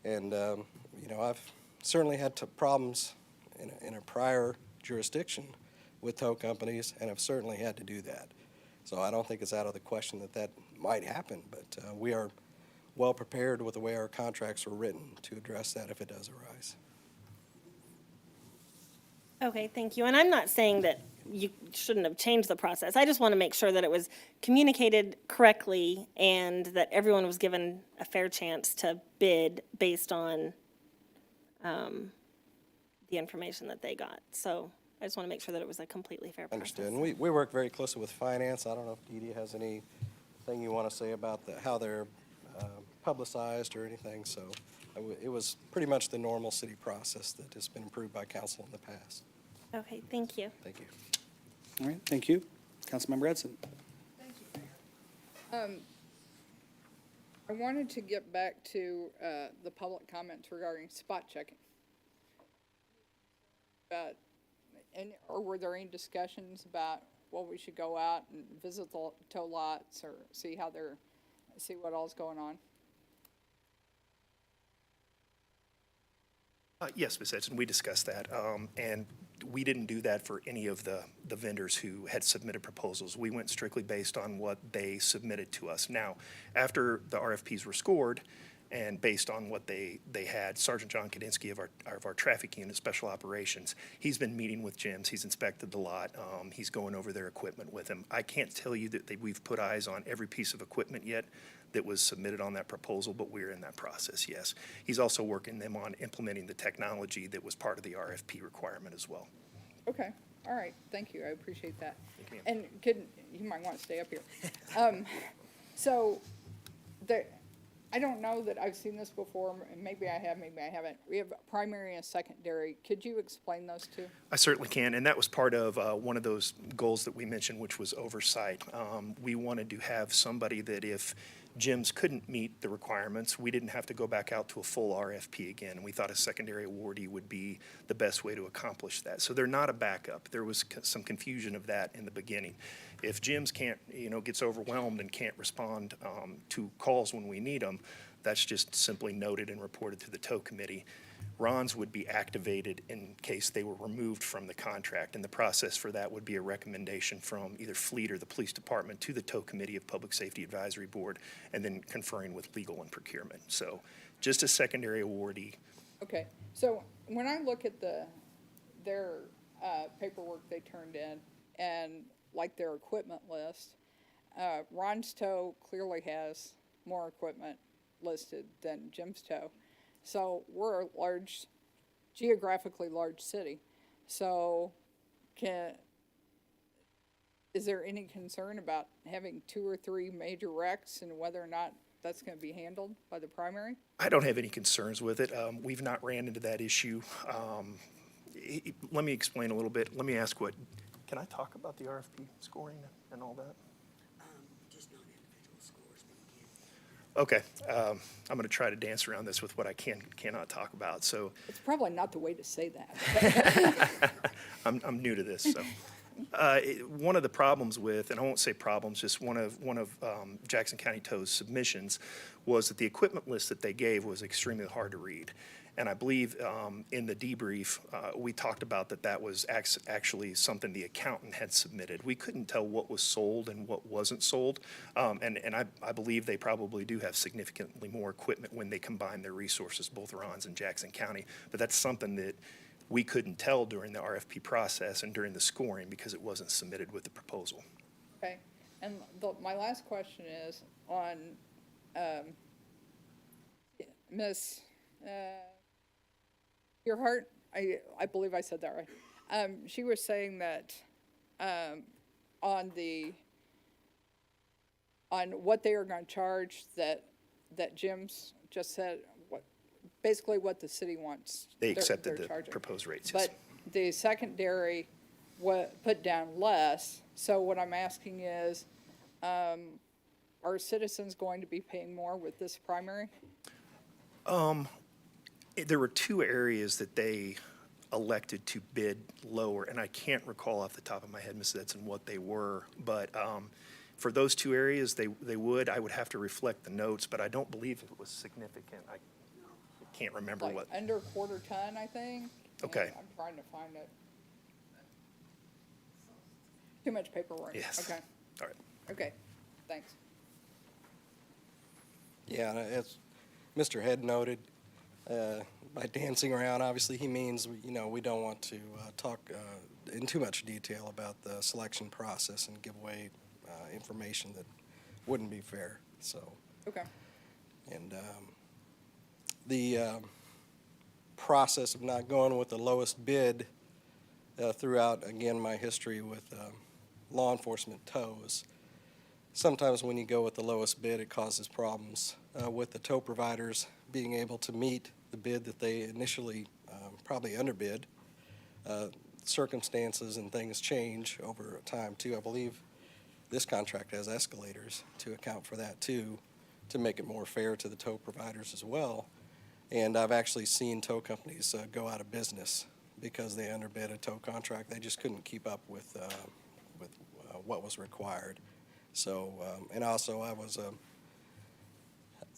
And, I've certainly had problems in a prior jurisdiction with tow companies, and I've certainly had to do that. So I don't think it's out of the question that might happen, but we are well prepared with the way our contracts are written to address that if it does arise. Okay, thank you. And I'm not saying that you shouldn't have changed the process. I just want to make sure that it was communicated correctly and that everyone was given a fair chance to bid based on the information that they got. So I just want to make sure that it was a completely fair process. Understood. And we work very closely with finance. I don't know if Dee Dee has anything you want to say about how they're publicized or anything. So it was pretty much the normal city process that has been approved by council in the past. Okay, thank you. Thank you. All right, thank you. Councilmember Edson. Thank you, Mayor. I wanted to get back to the public comments regarding spot checking. Or were there any discussions about, well, we should go out and visit the tow lots or see what all's going on? Yes, Ms. Edson, we discussed that, and we didn't do that for any of the vendors who had submitted proposals. We went strictly based on what they submitted to us. Now, after the RFPs were scored, and based on what they had, Sergeant John Kadinsky of our traffic unit, special operations, he's been meeting with Jim's. He's inspected the lot. He's going over their equipment with him. I can't tell you that we've put eyes on every piece of equipment yet that was submitted on that proposal, but we're in that process, yes. He's also working them on implementing the technology that was part of the RFP requirement as well. Okay, all right, thank you, I appreciate that. Thank you. And you might want to stay up here. So, I don't know that I've seen this before, maybe I have, maybe I haven't. We have primary and secondary. Could you explain those two? I certainly can, and that was part of one of those goals that we mentioned, which was oversight. We wanted to have somebody that if Jim's couldn't meet the requirements, we didn't have to go back out to a full RFP again, and we thought a secondary awardee would be the best way to accomplish that. So they're not a backup. There was some confusion of that in the beginning. If Jim's gets overwhelmed and can't respond to calls when we need them, that's just simply noted and reported to the tow committee. Ron's would be activated in case they were removed from the contract, and the process for that would be a recommendation from either Fleet or the police department to the tow committee of Public Safety Advisory Board, and then conferring with legal and procurement. So just a secondary awardee. Okay, so when I look at their paperwork they turned in and like their equipment list, Ron's Tow clearly has more equipment listed than Jim's Tow. So we're a geographically large city. So is there any concern about having 2 or 3 major wrecks and whether or not that's going to be handled by the primary? I don't have any concerns with it. We've not ran into that issue. Let me explain a little bit. Let me ask can I talk about the RFP scoring and all that? Just not individual scores, but we can. Okay, I'm going to try to dance around this with what I cannot talk about. So it's probably not the way to say that. I'm new to this, so one of the problems with, and I won't say problems, just one of Jackson County Tow's submissions was that the equipment list that they gave was extremely hard to read. And I believe in the debrief, we talked about that was actually something the accountant had submitted. We couldn't tell what was sold and what wasn't sold. And I believe they probably do have significantly more equipment when they combine their resources, both Ron's and Jackson County. But that's something that we couldn't tell during the RFP process and during the scoring because it wasn't submitted with the proposal. Okay, and my last question is on Miss Earhart. I believe I said that right. She was saying that on what they are going to charge, that Jim's just said basically what the city wants. They accepted they're the charging. proposed rates, yes. But the secondary put down less. So what I'm asking is, are citizens going to be paying more with this primary? There were two areas that they elected to bid lower, and I can't recall off the top of my head, Ms. Edson, what they were. But for those two areas, they would. I would have to reflect the notes, but I don't believe it was significant. I can't remember Like what. under quarter ton, I think. Okay. And I'm trying to find it. Too much paperwork. Yes. Okay. All right. Okay, thanks. Yeah, and as Mr. Head noted, by dancing around, obviously he means, we don't want to talk in too much detail about the selection process and give away information that wouldn't be fair, so. Okay. And the process of not going with the lowest bid throughout, again, my history with law enforcement tows, sometimes when you go with the lowest bid, it causes problems with the tow providers being able to meet the bid that they initially probably underbid. Circumstances and things change over time too. I believe this contract has escalators to account for that too, to make it more fair to the tow providers as well. And I've actually seen tow companies go out of business because they underbid a tow contract. They just couldn't keep up with what was required. So, and also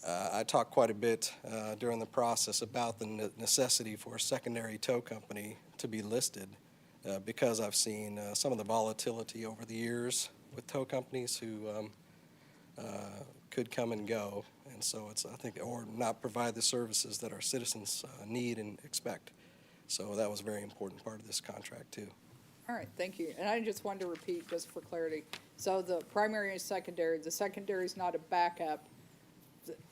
I talked quite a bit during the process about the necessity for a secondary tow company to be listed because I've seen some of the volatility over the years with tow companies who could come and go. And so I think, or not provide the services that our citizens need and expect. So that was a very important part of this contract too. All right, thank you. And I just wanted to repeat, just for clarity. So the primary and secondary, the secondary is not a backup.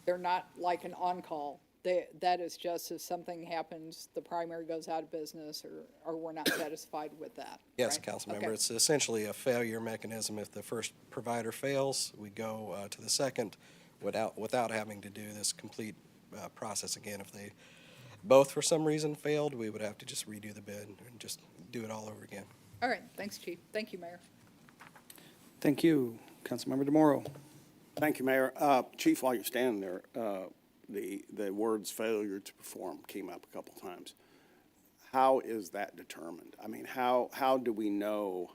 They're not like an on-call. That is just if something happens, the primary goes out of business or we're not satisfied with that. Yes, right? Councilmember. Okay. It's essentially a failure mechanism. If the first provider fails, we go to the second without having to do this complete process again. If they both for some reason failed, we would have to just redo the bid and just do it all over again. All right, thanks, Chief. Thank you, Mayor. Thank you. Councilmember DeMoro. Thank you, Mayor. Chief, while you're standing there, the words failure to perform came up a couple times. How is that determined? I mean, how do we know,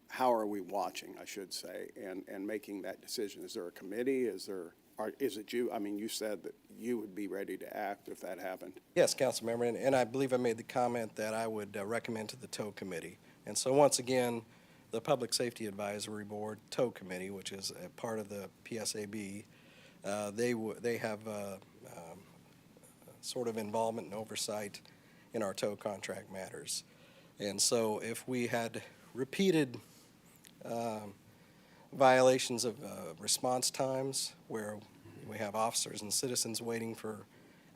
how are we watching, I should say, and making that decision? Is there a committee? Is it you? I mean, you said that you would be ready to act if that happened. Yes, Councilmember, and I believe I made the comment that I would recommend to the tow committee. And so once again, the Public Safety Advisory Board Tow Committee, which is a part of the PSAB, they have sort of involvement and oversight in our tow contract matters. And so if we had repeated violations of response times where we have officers and citizens waiting for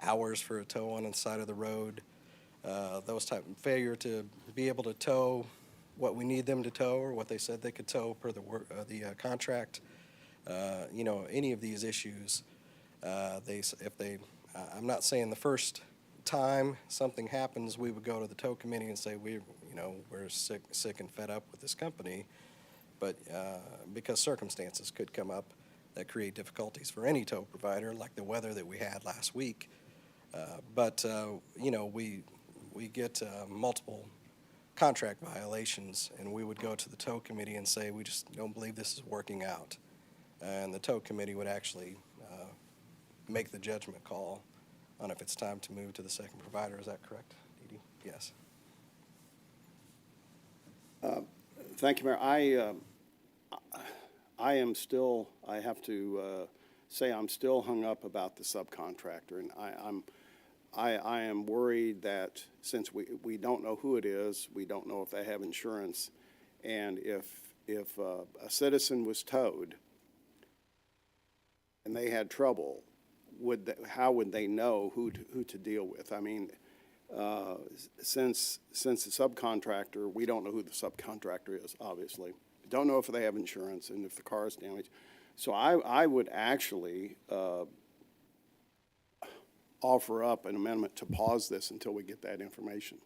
hours for a tow on the side of the road, those type of failure to be able to tow what we need them to tow or what they said they could tow per the contract, any of these issues, I'm not saying the first time something happens, we would go to the tow committee and say we're sick and fed up with this company, but because circumstances could come up that create difficulties for any tow provider, like the weather that we had last week. We get multiple contract violations, and we would go to the tow committee and say, we just don't believe this is working out. And the tow committee would actually make the judgment call on if it's time to move to the second provider. Is that correct, Dee Dee? Yes. Thank you, Mayor. I am still, I have to say I'm still hung up about the subcontractor, and I am worried that since we don't know who it is, we don't know if they have insurance, and if a citizen was towed and they had trouble, how would they know who to deal with? I mean, since the subcontractor, we don't know who the subcontractor is, obviously. We don't know if they have insurance and if the car is damaged. So I would actually offer up an amendment to pause this until we get that information.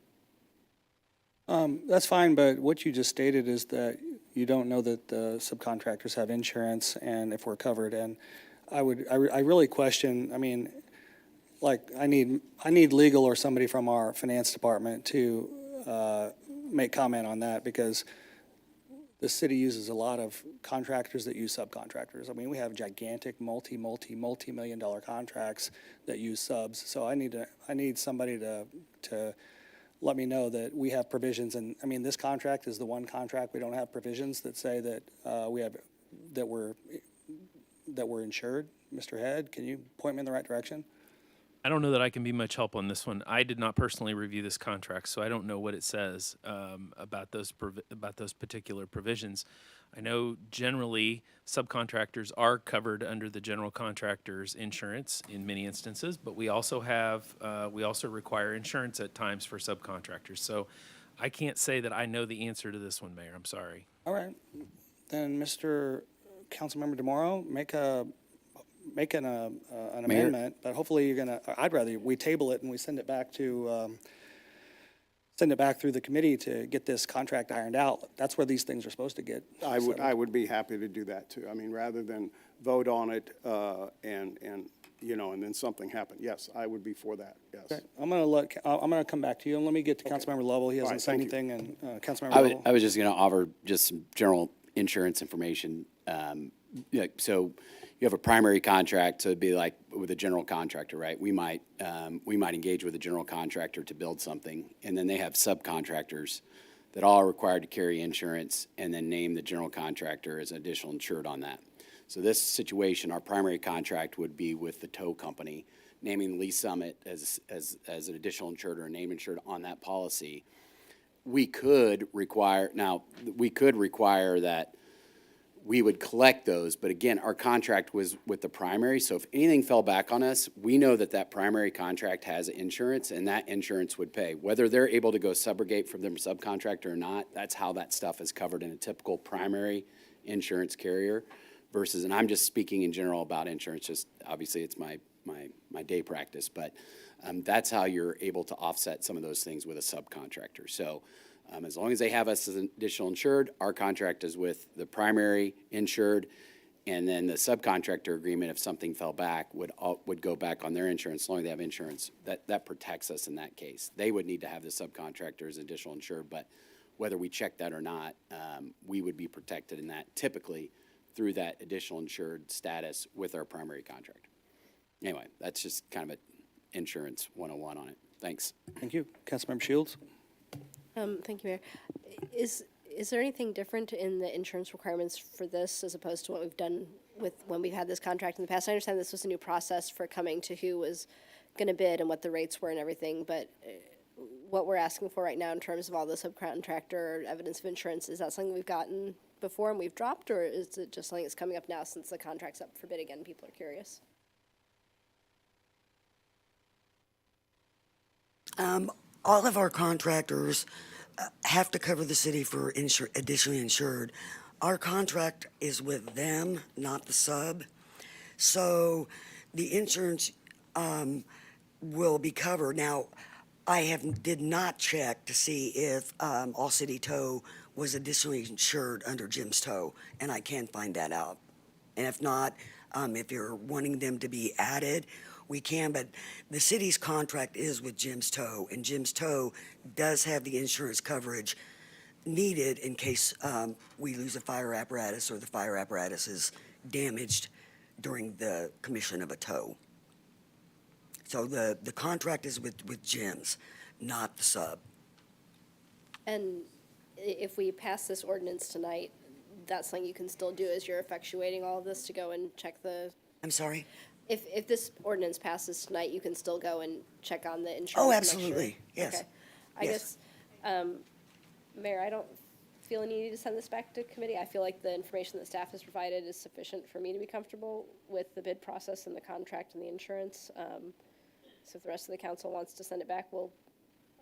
That's fine, but what you just stated is that you don't know that the subcontractors have insurance and if we're covered. And I really question, I mean, like, I need legal or somebody from our finance department to make comment on that, because the city uses a lot of contractors that use subcontractors. I mean, we have gigantic multi-million dollar contracts that use subs. So I need somebody to let me know that we have provisions. And I mean, this contract is the one contract we don't have provisions that say that we're insured. Mr. Head, can you point me in the right direction? I don't know that I can be much help on this one. I did not personally review this contract, so I don't know what it says about those particular provisions. I know generally subcontractors are covered under the general contractor's insurance in many instances, but we also require insurance at times for subcontractors. So I can't say that I know the answer to this one, Mayor. I'm sorry. All right, then Mr. Councilmember DeMauro, make an amendment, but hopefully you're gonna, I'd rather we table it and we send it back through the committee to get this contract ironed out. That's where these things are supposed to get settled. I would be happy to do that too. I mean, rather than vote on it and then something happen. Yes, I would be for that, yes. Okay. I'm gonna come back to you, and let me get to Councilmember Lovell. He hasn't said anything, and Councilmember Lovell. I was just going to offer just some general insurance information. So you have a primary contract, so it'd be like with a general contractor, right? We might engage with a general contractor to build something, and then they have subcontractors that all are required to carry insurance, and then name the general contractor as an additional insured on that. So this situation, our primary contract would be with the tow company, naming Lee Summit as an additional insured or a name insured on that policy. We could require that we would collect those, but again, our contract was with the primary, so if anything fell back on us, we know that primary contract has insurance, and that insurance would pay. Whether they're able to go subrogate from their subcontractor or not, that's how that stuff is covered in a typical primary insurance carrier versus, and I'm just speaking in general about insurance, just obviously it's my day practice, but that's how you're able to offset some of those things with a subcontractor. So as long as they have us as an additional insured, our contract is with the primary insured, and then the subcontractor agreement, if something fell back, would go back on their insurance as long as they have insurance. That protects us in that case. They would need to have the subcontractor as additional insured, but whether we check that or not, we would be protected in that typically through that additional insured status with our primary contractor. Anyway, that's just kind of an insurance 101 on it. Thanks. Thank you. Councilmember Shields? Thank you, Mayor. Is there anything different in the insurance requirements for this as opposed to what we've done with when we've had this contract in the past? I understand this was a new process for coming to who was going to bid and what the rates were and everything, but what we're asking for right now in terms of all the subcontractor or evidence of insurance, is that something we've gotten before and we've dropped, or is it just something that's coming up now since the contract's up for bid again? People are curious. All of our contractors have to cover the city for additionally insured. Our contract is with them, not the sub. So the insurance will be covered. Now, I did not check to see if All City Tow was additionally insured under Jim's Tow, and I can find that out. And if not, if you're wanting them to be added, we can, but the city's contract is with Jim's Tow, and Jim's Tow does have the insurance coverage needed in case we lose a fire apparatus or the fire apparatus is damaged during the commission of a tow. So the contract is with Jim's, not the sub. And if we pass this ordinance tonight, that's something you can still do as you're effectuating all of this to go and check the, I'm sorry? if this ordinance passes tonight, you can still go and check on the insurance. Oh, to make sure. absolutely, yes. Okay. I Yes. guess, Mayor, I don't feel a need to send this back to committee. I feel like the information that staff has provided is sufficient for me to be comfortable with the bid process and the contract and the insurance. So if the rest of the council wants to send it back, we'll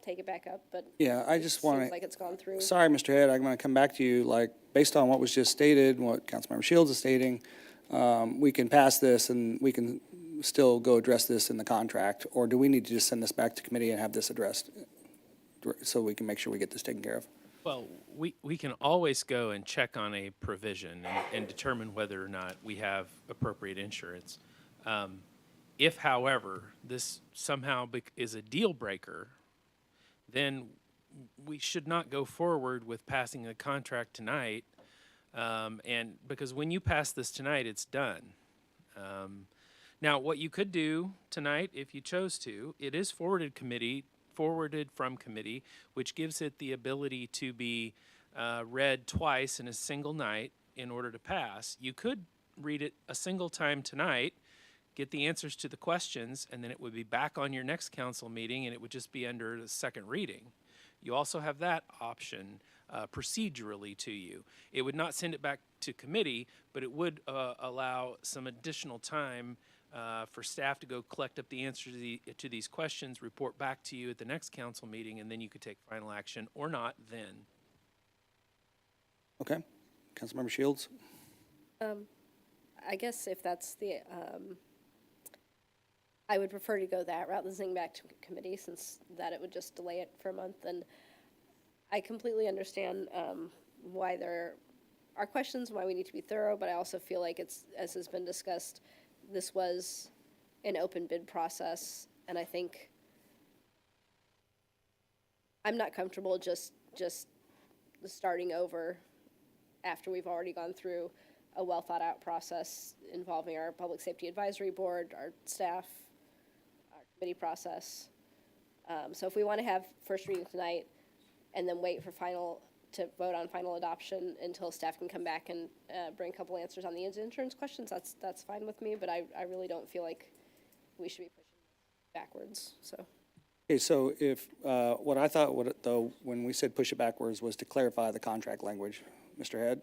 take it back up, but. Yeah, I just want Seems to. like it's gone through. Sorry, Mr. Head, I'm going to come back to you, like, based on what was just stated, and what Councilmember Shields is stating, we can pass this and we can still go address this in the contract, or do we need to just send this back to committee and have this addressed so we can make sure we get this taken care of? Well, we can always go and check on a provision and determine whether or not we have appropriate insurance. If, however, this somehow is a deal breaker, then we should not go forward with passing a contract tonight. And because when you pass this tonight, it's done. Now, what you could do tonight, if you chose to, it is forwarded from committee, which gives it the ability to be read twice in a single night in order to pass. You could read it a single time tonight, get the answers to the questions, and then it would be back on your next council meeting, and it would just be under the second reading. You also have that option procedurally to you. It would not send it back to committee, but it would allow some additional time for staff to go collect up the answers to these questions, report back to you at the next council meeting, and then you could take final action or not then. Okay, Councilmember Shields? I guess if that's the, I would prefer to go that route than sending back to committee, since that it would just delay it for a month. And I completely understand why there are questions, why we need to be thorough, but I also feel like it's, as has been discussed, this was an open bid process, and I think I'm not comfortable just starting over after we've already gone through a well-thought-out process involving our Public Safety Advisory Board, our staff, our committee process. So if we want to have first reading tonight and then wait for to vote on final adoption until staff can come back and bring a couple answers on the insurance questions, that's fine with me, but I really don't feel like we should be pushing backwards, so. Okay, so if, what I thought, though, when we said push it backwards, was to clarify the contract language. Mr. Head?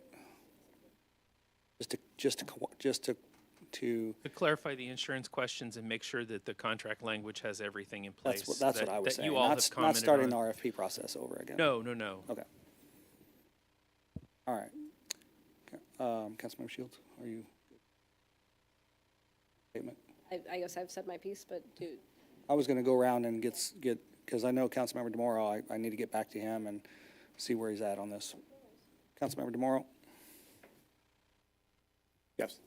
To clarify the insurance questions and make sure that the contract language has everything in place. That's what I was that saying. You all Not have commented starting on. the RFP process over again. No. Okay. All right. Councilmember Shields, are you? Statement? I guess I've said my piece, but I was going to go around and get, because I know Councilmember DeMoro, I need to get back to him and see where he's at on this. Councilmember DeMoro? Yes.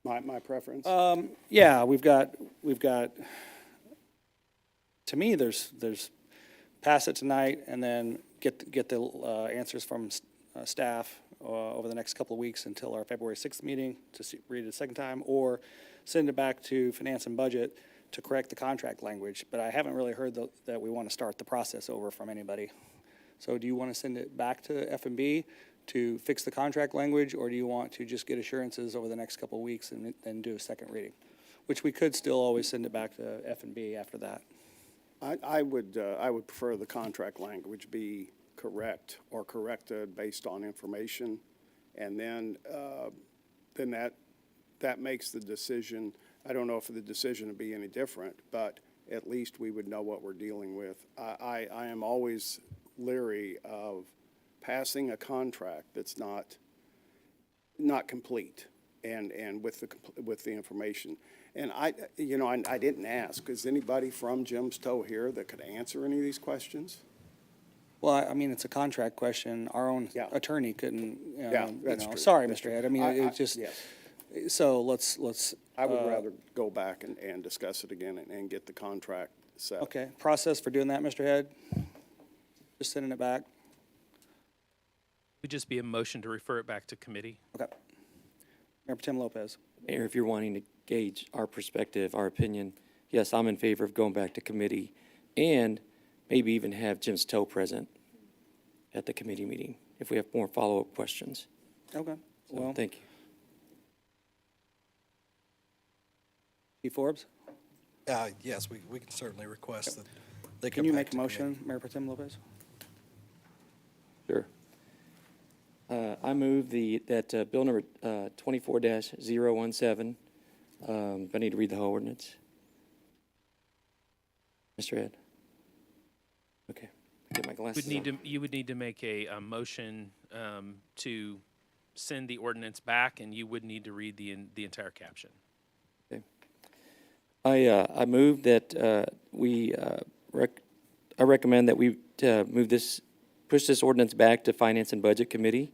My preference? Yeah, we've got, to me, there's pass it tonight and then get the answers from staff over the next couple of weeks until our February 6th meeting to read it a second time, or send it back to Finance and Budget to correct the contract language. But I haven't really heard that we want to start the process over from anybody. So do you want to send it back to F&B to fix the contract language, or do you want to just get assurances over the next couple of weeks and then do a second reading? Which we could still always send it back to F&B after that. I would prefer the contract language be correct or corrected based on information, and then that makes the decision. I don't know if the decision would be any different, but at least we would know what we're dealing with. I am always leery of passing a contract that's not complete and with the information. And I didn't ask, is anybody from Jim's Tow here that could answer any of these questions? Well, I mean, it's a contract question. Our own attorney couldn't, that's true. Sorry, That's Mr. Head. true. I mean, it just, yes. So let's. I would rather go back and discuss it again and get the contract set. Okay, process for doing that, Mr. Head? Just sending it back? Would just be a motion to refer it back to committee. Okay. Mayor Pro Tem Lopez. Mayor, if you're wanting to gauge our perspective, our opinion, yes, I'm in favor of going back to committee and maybe even have Jim Stowe present at the committee meeting if we have more follow-up questions. Okay, So, well, thank you. Chief Forbes, Yes, we can certainly request that they can come you back make a to committee. motion, Mayor Pro Tem Lopez? Sure. I move that bill number 24-017, if I need to read the whole ordinance. Mr. Ed? Okay, get my glasses on. You would need to make a motion to send the ordinance back, and you would need to read the entire caption. Okay. I move that I recommend that we push this ordinance back to Finance and Budget Committee.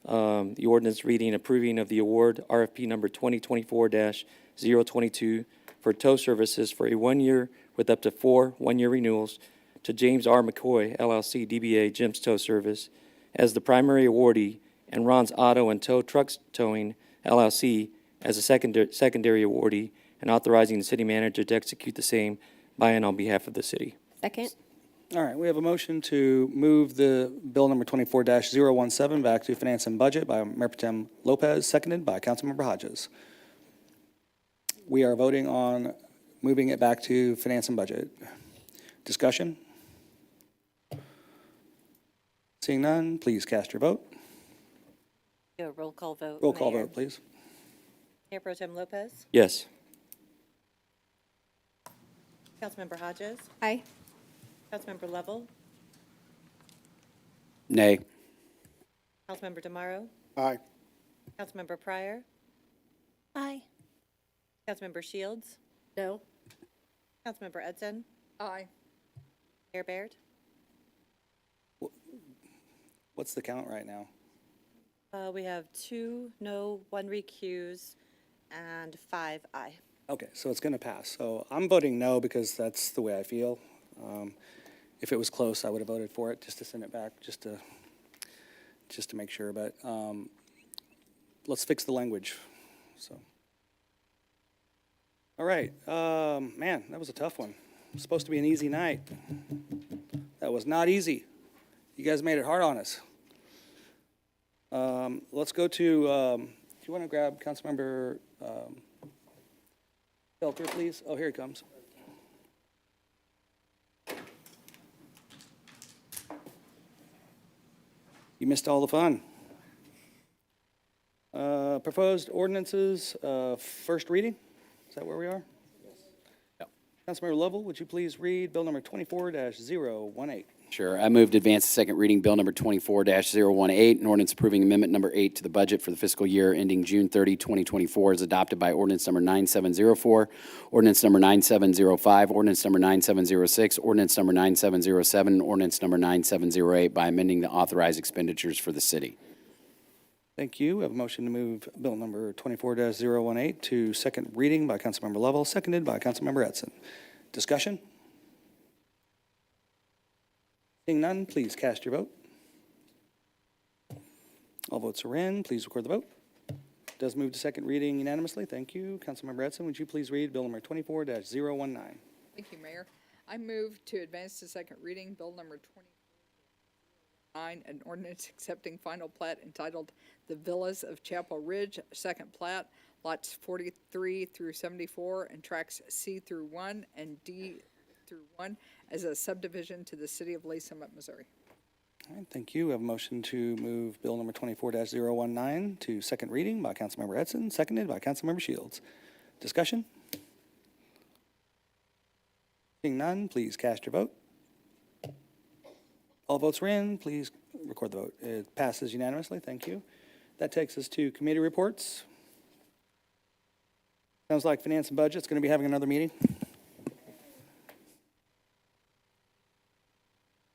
The ordinance reading approving of the award RFP number 2024-022 for tow services for a 1 year with up to 4 one-year renewals to James R. McCoy LLC DBA Jim's Tow Service as the primary awardee and Ron's Auto and Tow Trucks Towing LLC as a secondary awardee, and authorizing the city manager to execute the same by and on behalf of the city. Second. All right, we have a motion to move the bill number 24-017 back to Finance and Budget by Mayor Pro Tem Lopez, seconded by Councilmember Hodges. We are voting on moving it back to Finance and Budget. Discussion? Seeing none, please cast your vote. Do a roll call vote. Roll call Mayor. vote, please. Mayor Pro Tem Lopez, Yes. Councilmember Hodges, Aye. Councilmember Lovell, Nay. Councilmember DeMauro, Aye. Councilmember Pryor, Aye. Councilmember Shields, No. Councilmember Edson, Aye. Mayor Baird. What's the count right now? We have 2 no, 1 recuse, and 5 aye. Okay, so it's going to pass. So I'm voting no because that's the way I feel. If it was close, I would have voted for it, just to send it back, just to make sure. But let's fix the language. So, all right, man, that was a tough one. It was supposed to be an easy night. That was not easy. You guys made it hard on us. Let's go to. Do you want to grab Councilmember Felker, please? Oh, here he comes. You missed all the fun. Proposed ordinances, first reading? Is that where we are? Yes. Councilmember Lovell, would you please read bill number 24-018? Sure. I move to advance the second reading bill number 24-018, an ordinance approving amendment number 8 to the budget for the fiscal year ending June 30, 2024, as adopted by ordinance number 9704, ordinance number 9705, ordinance number 9706, ordinance number 9707, and ordinance number 9708 by amending the authorized expenditures for the city. Thank you. We have a motion to move bill number 24-018 to second reading by Councilmember Lovell, seconded by Councilmember Edson. Discussion? Seeing none, please cast your vote. All votes are in. Please record the vote. Does move to second reading unanimously. Thank you. Councilmember Edson, would you please read bill number 24-019? Thank you, Mayor. I move to advance to second reading bill number 24-019, an ordinance accepting final plat entitled The Villas of Chapel Ridge, second plat, lots 43 through 74, and tracts C through 1 and D through 1 as a subdivision to the city of Lee Summit, Missouri. All right, thank you. We have a motion to move bill number 24-019 to second reading by Councilmember Edson, seconded by Councilmember Shields. Discussion? Seeing none, please cast your vote. All votes are in. Please record the vote. It passes unanimously. Thank you. That takes us to committee reports. Sounds like Finance and Budget's going to be having another meeting.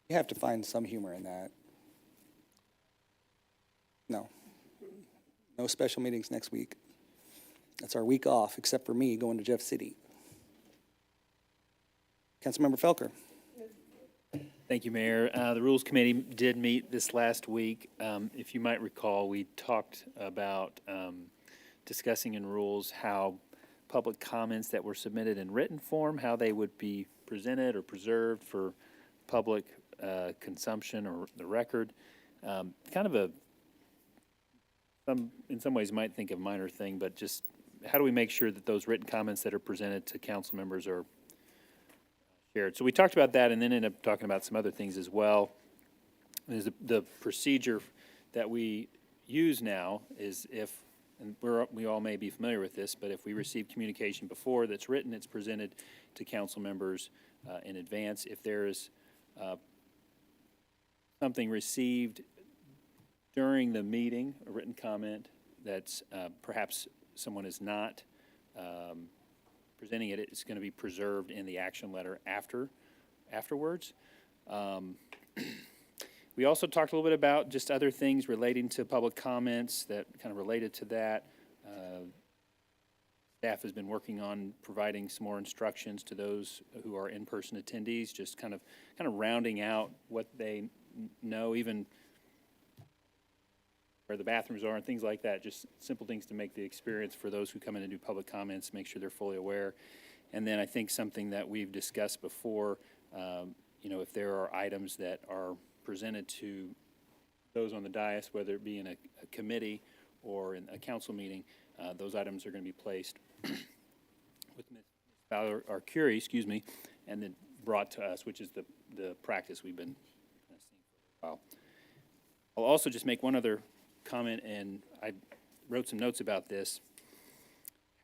You have to find some humor in that. No. No special meetings next week. That's our week off, except for me going to Jeff City. Councilmember Felker. Thank you, Mayor. The Rules Committee did meet this last week. If you might recall, we talked about discussing in rules how public comments that were submitted in written form, how they would be presented or preserved for public consumption or the record. Kind of in some ways you might think a minor thing, but just how do we make sure that those written comments that are presented to council members are shared? So we talked about that and then ended up talking about some other things as well. There's the procedure that we use now is if, and we all may be familiar with this, but if we receive communication before that's written, it's presented to council members in advance. If there is something received during the meeting, a written comment that's perhaps someone is not presenting it, it's going to be preserved in the action letter afterwards. We also talked a little bit about just other things relating to public comments that kind of related to that. Staff has been working on providing some more instructions to those who are in-person attendees, just kind of rounding out what they know, even where the bathrooms are and things like that, just simple things to make the experience for those who come in and do public comments, make sure they're fully aware. And then I think something that we've discussed before, if there are items that are presented to those on the dais, whether it be in a committee or in a council meeting, those items are going to be placed with Ms. Fowler, or Curie, excuse me, and then brought to us, which is the practice we've been seeing for a while. I'll also just make one other comment, and I wrote some notes about this.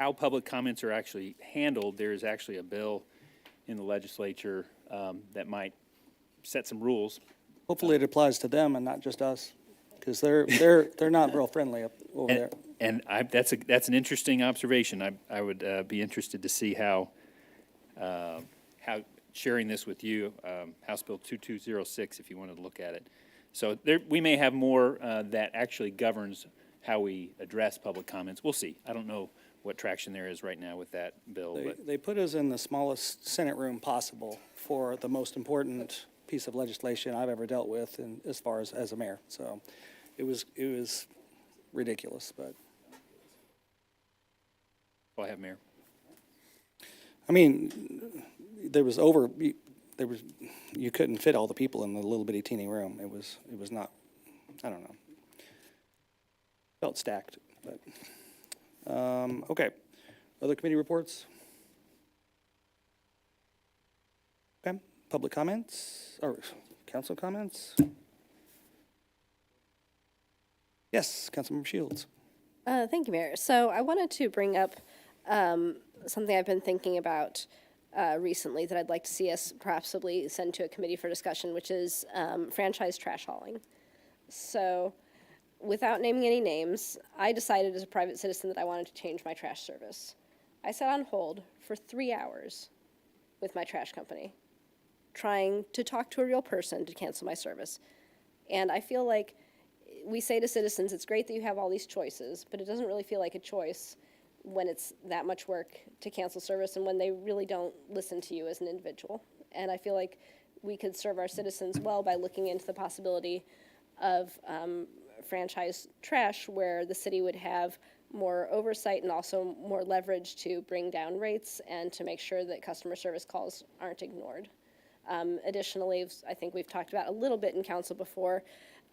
How public comments are actually handled, there is actually a bill in the legislature that might set some rules. Hopefully it applies to them and not just us, because they're not real friendly up over there. And that's an interesting observation. I would be interested to see how sharing this with you, House Bill 2206, if you wanted to look at it. So we may have more that actually governs how we address public comments. We'll see. I don't know what traction there is right now with that bill. They put us in the smallest Senate room possible for the most important piece of legislation I've ever dealt with, and as far as a mayor. So it was ridiculous, but. Go ahead, Mayor. I mean, you couldn't fit all the people in the little bitty teeny room. It was not, I don't know. Felt stacked, but, okay. Other committee reports? Okay, public comments, or council comments? Yes, Councilmember Shields. Thank you, Mayor. So I wanted to bring up something I've been thinking about recently that I'd like to see us perhaps send to a committee for discussion, which is franchise trash hauling. So without naming any names, I decided as a private citizen that I wanted to change my trash service. I sat on hold for 3 hours with my trash company, trying to talk to a real person to cancel my service. And I feel like we say to citizens, it's great that you have all these choices, but it doesn't really feel like a choice when it's that much work to cancel service and when they really don't listen to you as an individual. And I feel like we could serve our citizens well by looking into the possibility of franchise trash, where the city would have more oversight and also more leverage to bring down rates and to make sure that customer service calls aren't ignored. Additionally, I think we've talked about a little bit in council before,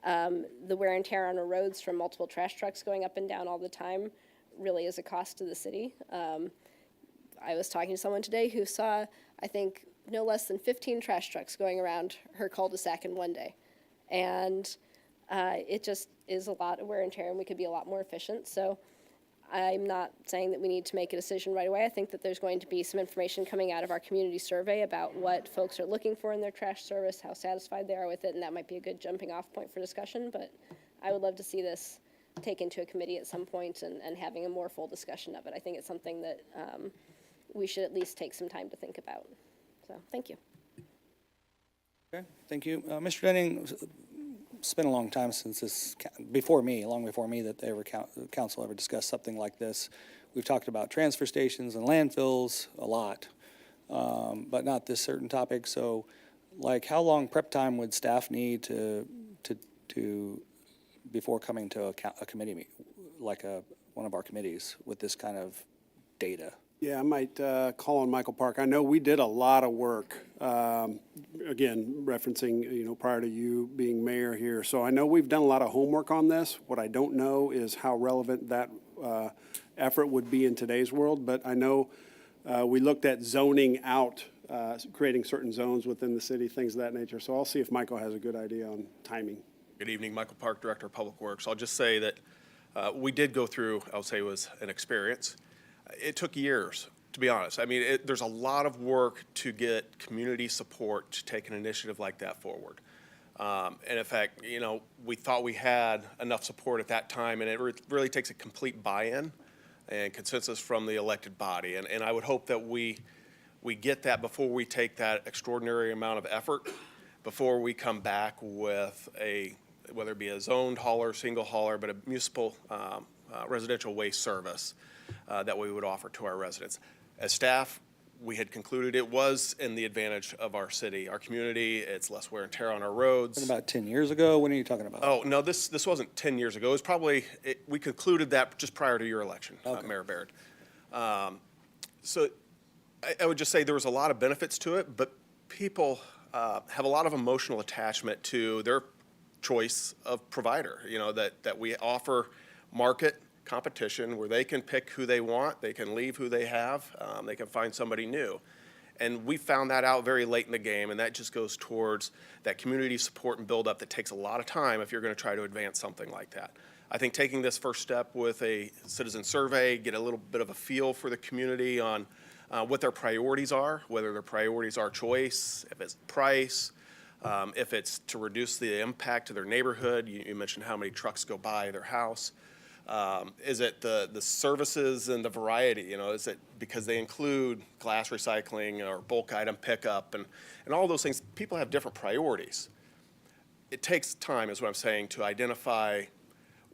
the wear and tear on our roads from multiple trash trucks going up and down all the time really is a cost to the city. I was talking to someone today who saw, I think, no less than 15 trash trucks going around her cul-de-sac in one day. And it just is a lot of wear and tear, and we could be a lot more efficient. So I'm not saying that we need to make a decision right away. I think that there's going to be some information coming out of our community survey about what folks are looking for in their trash service, how satisfied they are with it, and that might be a good jumping off point for discussion. But I would love to see this taken to a committee at some point and having a more full discussion of it. I think it's something that we should at least take some time to think about. So thank you. Okay, thank you. Mr. Denning, it's been a long time since this, long before me, that the council ever discussed something like this. We've talked about transfer stations and landfills a lot, but not this certain topic. So, like, how long prep time would staff need to before coming to a committee meeting, like one of our committees with this kind of data? Yeah, I might call on Michael Park. I know we did a lot of work, again, referencing, prior to you being mayor here. So I know we've done a lot of homework on this. What I don't know is how relevant that effort would be in today's world. But I know we looked at zoning out, creating certain zones within the city, things of that nature. So I'll see if Michael has a good idea on timing. Good evening, Michael Park, Director of Public Works. I'll just say that we did go through, I would say it was an experience. It took years, to be honest. I mean, there's a lot of work to get community support to take an initiative like that forward. And in fact, we thought we had enough support at that time, and it really takes a complete buy-in and consensus from the elected body. And I would hope that we get that before we take that extraordinary amount of effort, before we come back with whether it be a zoned hauler, single hauler, but a municipal residential waste service that we would offer to our residents. As staff, we had concluded it was in the advantage of our city, our community. It's less wear and tear on our roads. About 10 years ago? When are you talking about? Oh, no, this wasn't 10 years ago. It was probably, we concluded that just prior to your election, Okay. Mayor Baird. So I would just say there was a lot of benefits to it, but people have a lot of emotional attachment to their choice of provider, that we offer market competition where they can pick who they want, they can leave who they have, they can find somebody new. And we found that out very late in the game, and that just goes towards that community support and build up that takes a lot of time if you're going to try to advance something like that. I think taking this first step with a citizen survey, get a little bit of a feel for the community on what their priorities are, whether their priorities are choice, if it's price, if it's to reduce the impact to their neighborhood. You mentioned how many trucks go by their house. Is it the services and the variety? Is it because they include glass recycling or bulk item pickup and all those things? People have different priorities. It takes time, is what I'm saying, to identify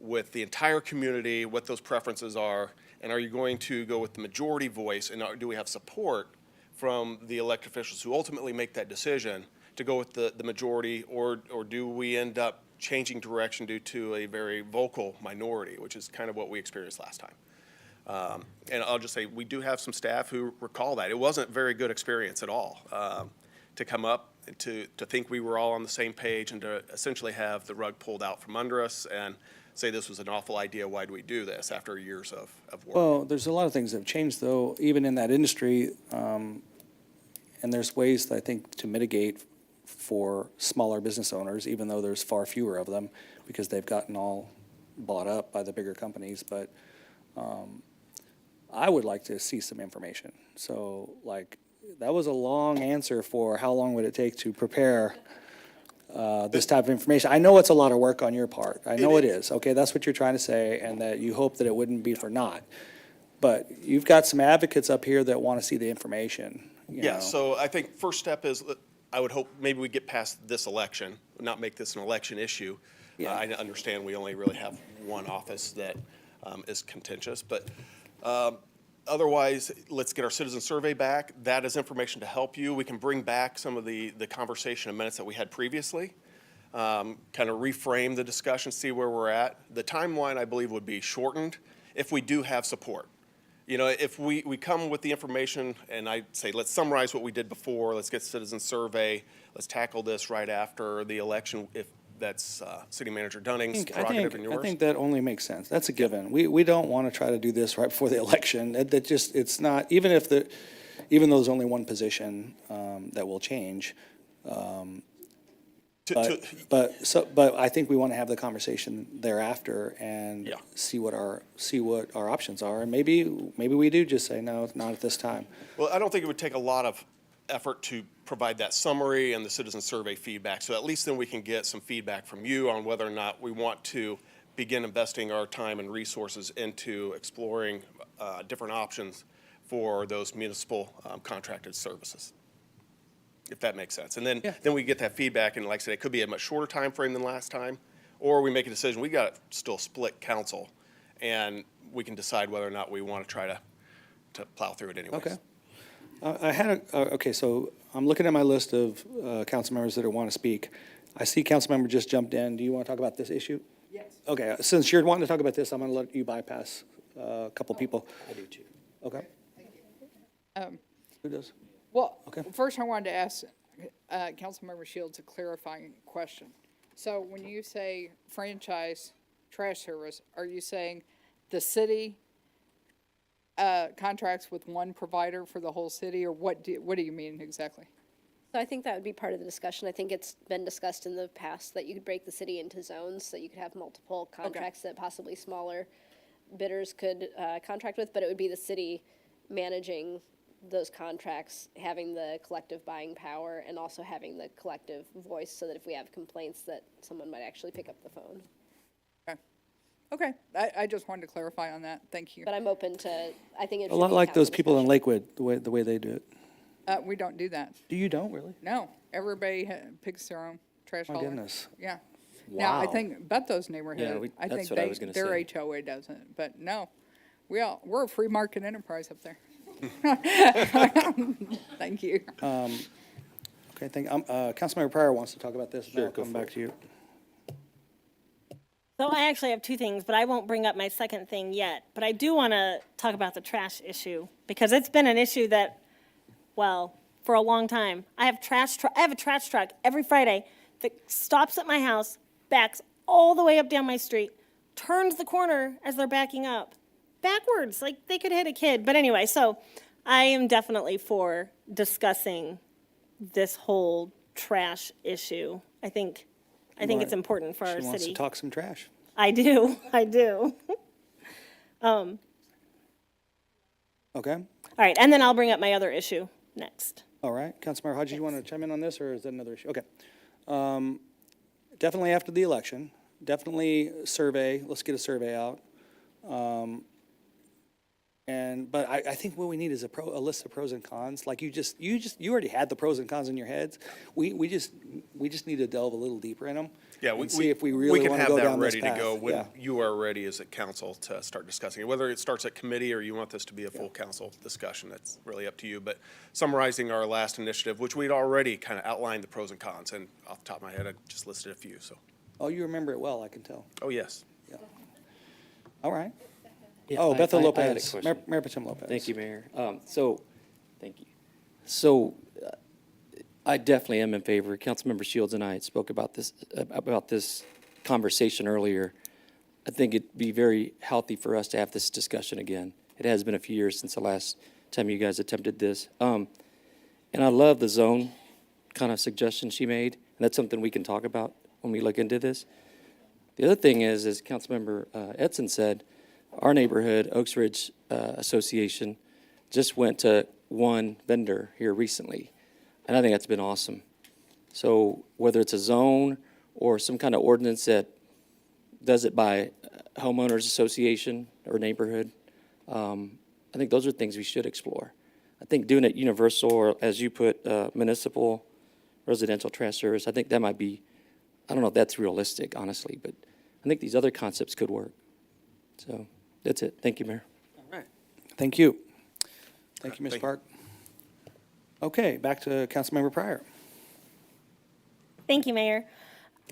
with the entire community what those preferences are, and are you going to go with the majority voice, and do we have support from the elected officials who ultimately make that decision to go with the majority, or do we end up changing direction due to a very vocal minority, which is kind of what we experienced last time. And I'll just say, we do have some staff who recall that. It wasn't a very good experience at all to come up, to think we were all on the same page and to essentially have the rug pulled out from under us and say this was an awful idea, why do we do this after years of work? Well, there's a lot of things that have changed, though, even in that industry, and there's ways, I think, to mitigate for smaller business owners, even though there's far fewer of them because they've gotten all bought up by the bigger companies. But I would like to see some information. So, that was a long answer for how long would it take to prepare this type of information. I know it's a lot of work on your part. I know it is. Okay, that's what you're trying to say, and that you hope that it wouldn't be for naught. But you've got some advocates up here that want to see the information. You know. So I think first step is, I would hope maybe we get past this election, not make this an election issue. Yeah. I understand we only really have one office that is contentious, but otherwise, let's get our citizen survey back. That is information to help you. We can bring back some of the conversation and minutes that we had previously, kind of reframe the discussion, see where we're at. The timeline, I believe, would be shortened if we do have support. If we come with the information and I say, let's summarize what we did before, let's get citizen survey, let's tackle this right after the election, if that's City Manager Dunning's prerogative and yours. I think that only makes sense. That's a given. We don't want to try to do this right before the election. It's not, even though there's only one position that will change. But I think we want to have the conversation thereafter and see what our options are, and maybe we do just say no, not at this time. Well, I don't think it would take a lot of effort to provide that summary and the citizen survey feedback. So at least then we can get some feedback from you on whether or not we want to begin investing our time and resources into exploring different options for those municipal contracted services, if that makes sense. And then we get that feedback, and like I said, it could be a much shorter time frame than last time, or we make a decision, we got to still split council, and we can decide whether or not we want to try to plow through it anyways. Okay. So I'm looking at my list of council members that want to speak. I see council member just jumped in. Do you want to talk about this issue? Yes. Okay, since you're wanting to talk about this, I'm going to let you bypass a couple people. I do too. Okay. Who does? Well, Okay. first I wanted to ask Councilmember Shields a clarifying question. So when you say franchise trash service, are you saying the city contracts with one provider for the whole city, or what do you mean exactly? So I think that would be part of the discussion. I think it's been discussed in the past that you could break the city into zones, so you could have multiple contracts that possibly smaller bidders could contract with, but it would be the city managing those contracts, having the collective buying power, and also having the collective voice, so that if we have complaints, that someone might actually pick up the phone. Okay, I just wanted to clarify on that. Thank you. But I'm open to, I think it A should lot be like those council people in discussion. Lakewood, the way they do it. We don't do that. Do you don't really? No, everybody picks their own trash My hauler. goodness. Yeah. Now, I Wow. think Bethle's neighborhood, I that's think what I was gonna their say. HOA doesn't, but no, we're a free market enterprise up there. Thank you. Okay, Councilmember Pryor wants to talk about this, and then Sure, I'll go come for back it. to you. So I actually have two things, but I won't bring up my second thing yet. But I do want to talk about the trash issue, because it's been an issue that, well, for a long time. I have a trash truck every Friday that stops at my house, backs all the way up down my street, turns the corner as they're backing up, backwards, like they could hit a kid. But anyway, so I am definitely for discussing this whole trash issue. I think it's important for our She wants to city. talk some trash. I do. Okay, All right, and then I'll bring up my other issue next. all right. Councilmember Hodges, you want to chime in on this, or is that another issue? Okay. Definitely after the election, definitely survey, let's get a survey out. But I think what we need is a list of pros and cons. Like you already had the pros and cons in your heads. We just need to delve a little deeper in them. Yeah, and see if we really want to go down this path. We can have that ready to go when Yeah. you are ready as a council to start discussing it. Whether it starts at committee or you want this to be a full council discussion, that's really up to you. But summarizing our last initiative, which we'd already kind of outlined the pros and cons, and off the top of my head, I just listed a few, so. Oh, you remember it well, I can tell. Oh, yes. All right. Yeah, Oh, Bethel I had a Lopez, question. Mayor Pro Tem Lopez. Thank you, Mayor. Thank you. So, I definitely am in favor. Councilmember Shields and I spoke about this conversation earlier. I think it'd be very healthy for us to have this discussion again. It has been a few years since the last time you guys attempted this. And I love the zone kind of suggestion she made, and that's something we can talk about when we look into this. The other thing is, as Councilmember Edson said, our neighborhood, Oaks Ridge Association, just went to one vendor here recently, and I think that's been awesome. So whether it's a zone or some kind of ordinance that does it by homeowners association or neighborhood, I think those are things we should explore. I think doing it universal, or as you put, municipal residential trash service, I think that might be, I don't know if that's realistic, honestly, but I think these other concepts could work. So that's it. Thank you, Mayor. All right. Thank you. Thank you, Ms. Thank you. Park. Okay, back to Councilmember Pryor. Thank you, Mayor.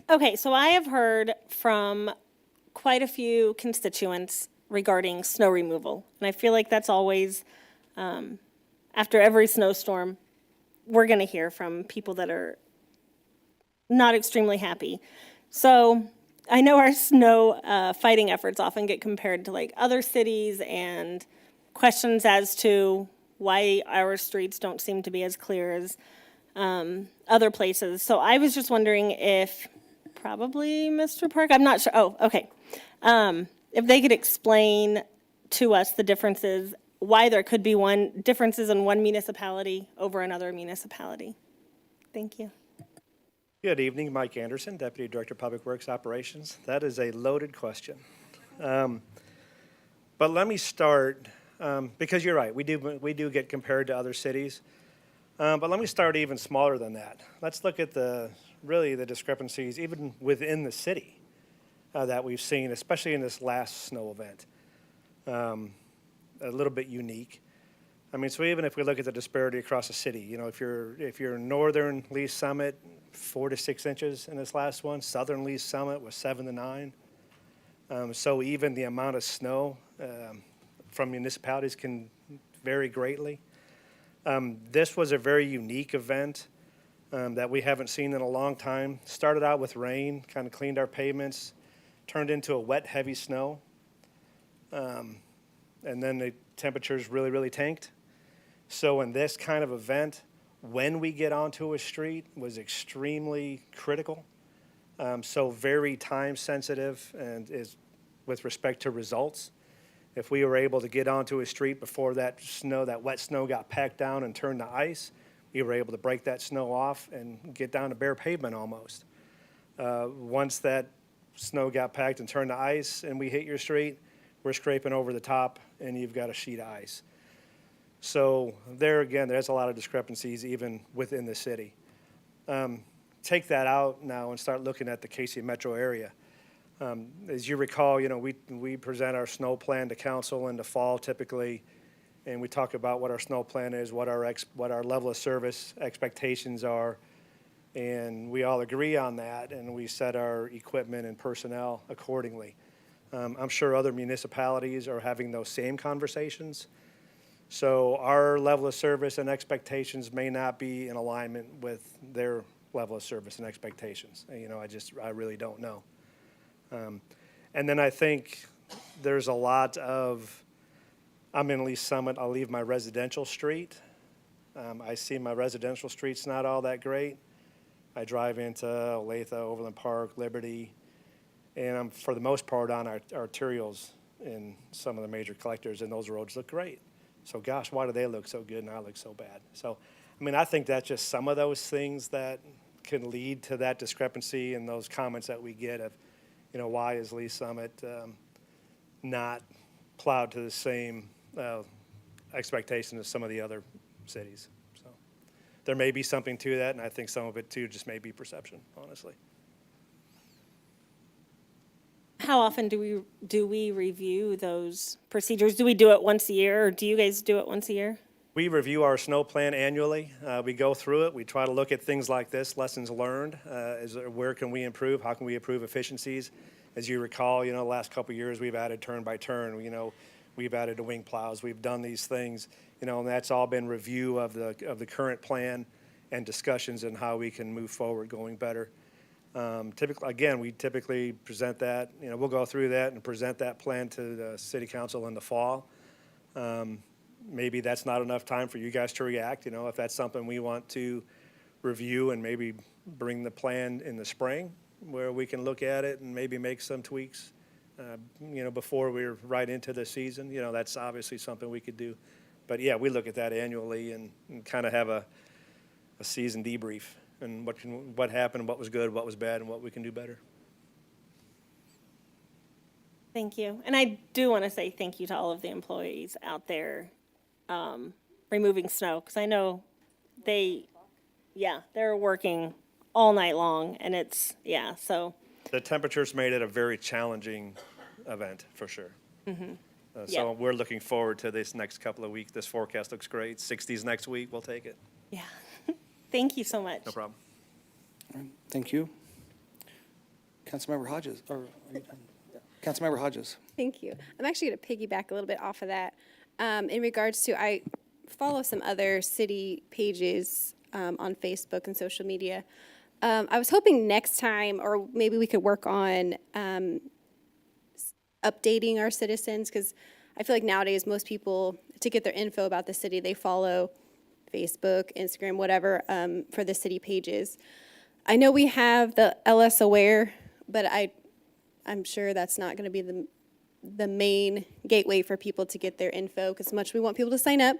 Okay, so I have heard from quite a few constituents regarding snow removal. And I feel like that's always, after every snowstorm, we're going to hear from people that are not extremely happy. So I know our snow fighting efforts often get compared to like other cities, and questions as to why our streets don't seem to be as clear as other places. So I was just wondering if, probably Mr. Park, I'm not sure, oh, okay. If they could explain to us the differences, why there could be differences in one municipality over another municipality. Thank you. Good evening, Mike Anderson, Deputy Director of Public Works Operations. That is a loaded question. But let me start, because you're right, we do get compared to other cities. But let me start even smaller than that. Let's look at the discrepancies even within the city that we've seen, especially in this last snow event. A little bit unique. I mean, so even if we look at the disparity across the city, you know, if you're northern Lee Summit, 4 to 6 inches in this last one. Southern Lee Summit was 7 to 9. So even the amount of snow from municipalities can vary greatly. This was a very unique event that we haven't seen in a long time. Started out with rain, kind of cleaned our pavements, turned into a wet, heavy snow. And then the temperatures really, really tanked. So in this kind of event, when we get onto a street was extremely critical. So very time sensitive and is with respect to results. If we were able to get onto a street before that wet snow got packed down and turned to ice, we were able to break that snow off and get down to bare pavement almost. Once that snow got packed and turned to ice and we hit your street, we're scraping over the top and you've got a sheet of ice. So there again, there's a lot of discrepancies even within the city. Take that out now and start looking at the KC metro area. As you recall, we present our snow plan to council in the fall typically, and we talk about what our snow plan is, what our level of service expectations are, and we all agree on that, and we set our equipment and personnel accordingly. I'm sure other municipalities are having those same conversations. So our level of service and expectations may not be in alignment with their level of service and expectations. I really don't know. And then I think there's a lot of, I'm in Lee Summit, I'll leave my residential street. I see my residential street's not all that great. I drive into Olathe, Overland Park, Liberty, and I'm for the most part on our arterials in some of the major collectors, and those roads look great. So gosh, why do they look so good and I look so bad? So, I think that's just some of those things that can lead to that discrepancy and those comments that we get of, why is Lee Summit not plowed to the same expectation as some of the other cities. So there may be something to that, and I think some of it too just may be perception, honestly. How often do we review those procedures? Do we do it once a year, or do you guys do it once a year? We review our snow plan annually. We go through it. We try to look at things like this, lessons learned. Where can we improve? How can we improve efficiencies? As you recall, the last couple of years we've added turn by turn. We've added the wing plows. We've done these things. And that's all been review of the current plan and discussions on how we can move forward, going better. We typically present that. We'll go through that and present that plan to the city council in the fall. Maybe that's not enough time for you guys to react. If that's something we want to review and maybe bring the plan in the spring where we can look at it and maybe make some tweaks, before we're right into the season, that's obviously something we could do. But yeah, we look at that annually and kind of have a season debrief and what happened, what was good, what was bad, and what we can do better. Thank you. And I do want to say thank you to all of the employees out there removing snow, because I know they're working all night long, and so. The temperatures made it a very challenging event, for sure. So we're looking forward to this next couple of weeks. This forecast looks great. 60s next week, we'll take it. Yeah. Thank you so much. No problem. All right, thank you. Councilmember Hodges, or are you done? Yeah. Councilmember Hodges. Thank you. I'm actually going to piggyback a little bit off of that. In regards to, I follow some other city pages on Facebook and social media. I was hoping next time, or maybe we could work on updating our citizens, because I feel like nowadays most people, to get their info about the city, they follow Facebook, Instagram, whatever, for the city pages. I know we have the LS Aware, but I'm sure that's not going to be the main gateway for people to get their info, because as much as we want people to sign up,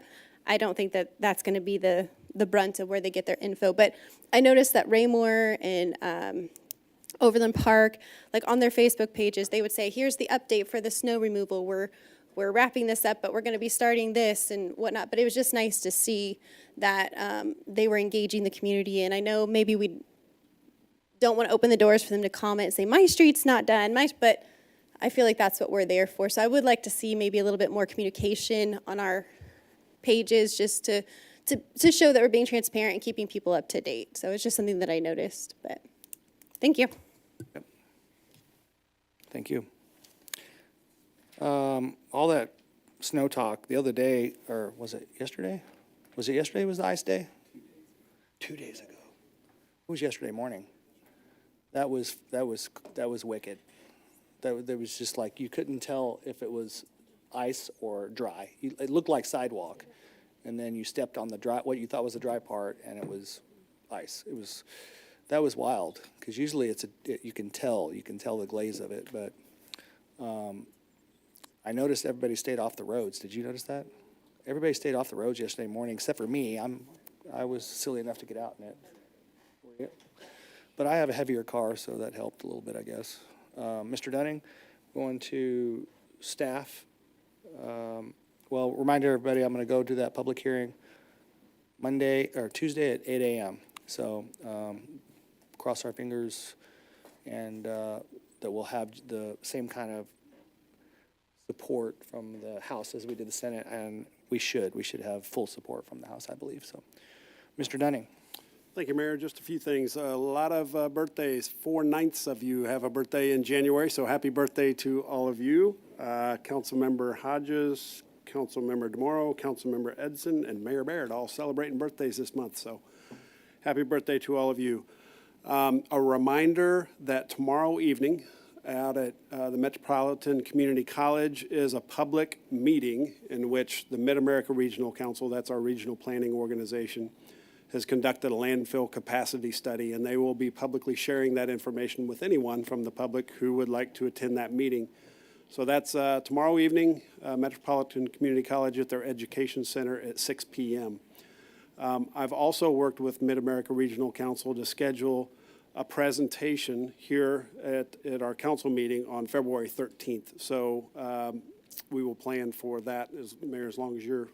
I don't think that that's going to be the brunt of where they get their info. But I noticed that Raymore and Overland Park, like on their Facebook pages, they would say, here's the update for the snow removal. We're wrapping this up, but we're going to be starting this and whatnot. But it was just nice to see that they were engaging the community. And I know maybe we don't want to open the doors for them to comment and say, my street's not done, but I feel like that's what we're there for. So I would like to see maybe a little bit more communication on our pages, just to show that we're being transparent and keeping people up to date. So it's just something that I noticed, but thank you. Yep. Thank you. All that snow talk the other day, or was it yesterday? Was it yesterday was the ice day? 2 days ago. It was yesterday morning. That was wicked. That was just like, you couldn't tell if it was ice or dry. It looked like sidewalk. And then you stepped on the dry, what you thought was the dry part, and it was ice. That was wild, because usually you can tell the glaze of it, but I noticed everybody stayed off the roads. Did you notice that? Everybody stayed off the roads yesterday morning, except for me. I was silly enough to get out in it. But I have a heavier car, so that helped a little bit, I guess. Mr. Dunning, going to staff. Well, remind everybody, I'm going to go to that public hearing Tuesday at 8 a.m. So cross our fingers, and that we'll have the same kind of support from the House as we did the Senate, and we should have full support from the House, I believe. So, Mr. Dunning. Thank you, Mayor. Just a few things. A lot of birthdays. 4/9 of you have a birthday in January, so happy birthday to all of you. Councilmember Hodges, Councilmember DeMoro, Councilmember Edson, and Mayor Baird all celebrating birthdays this month, so happy birthday to all of you. A reminder that tomorrow evening out at the Metropolitan Community College is a public meeting in which the Mid-America Regional Council, that's our regional planning organization, has conducted a landfill capacity study, and they will be publicly sharing that information with anyone from the public who would like to attend that meeting. So that's tomorrow evening, Metropolitan Community College at their Education Center at 6 p.m. I've also worked with Mid-America Regional Council to schedule a presentation here at our council meeting on February 13th. So we will plan for that, Mayor, as long as you're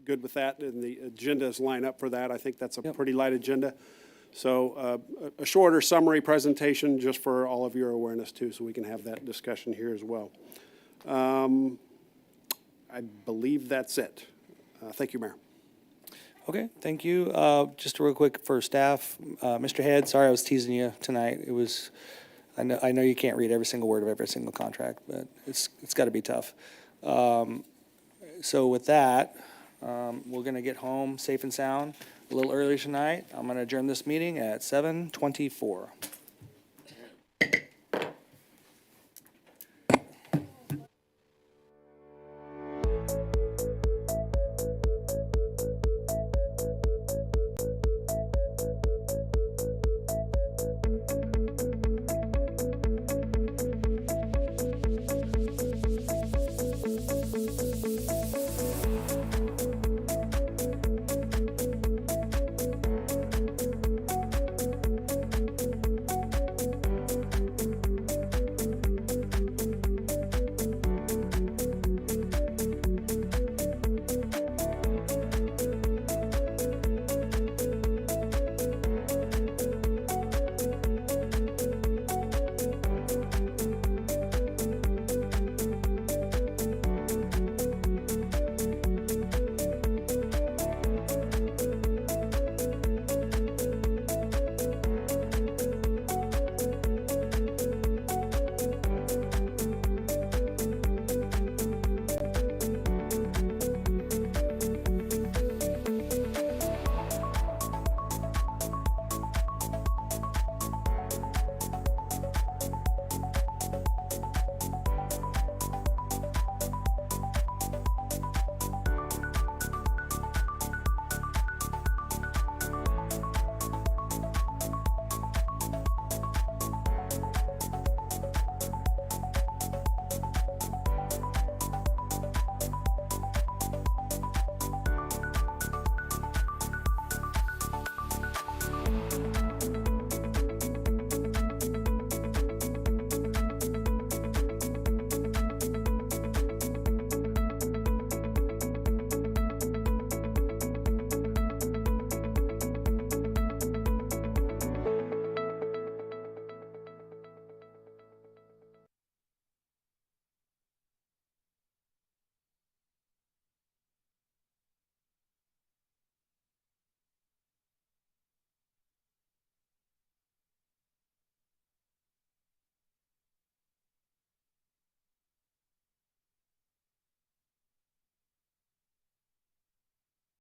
good with that and the agendas line up for that. I think that's a pretty light agenda. So a shorter summary presentation just for all of your awareness too, so we can have that discussion here as well. I believe that's it. Thank you, Mayor. Okay, thank you. Just real quick for staff, Mr. Head, sorry I was teasing you tonight. I know you can't read every single word of every single contract, but it's got to be tough. So with that, we're going to get home safe and sound a little early tonight. I'm going to adjourn this meeting at 7:24.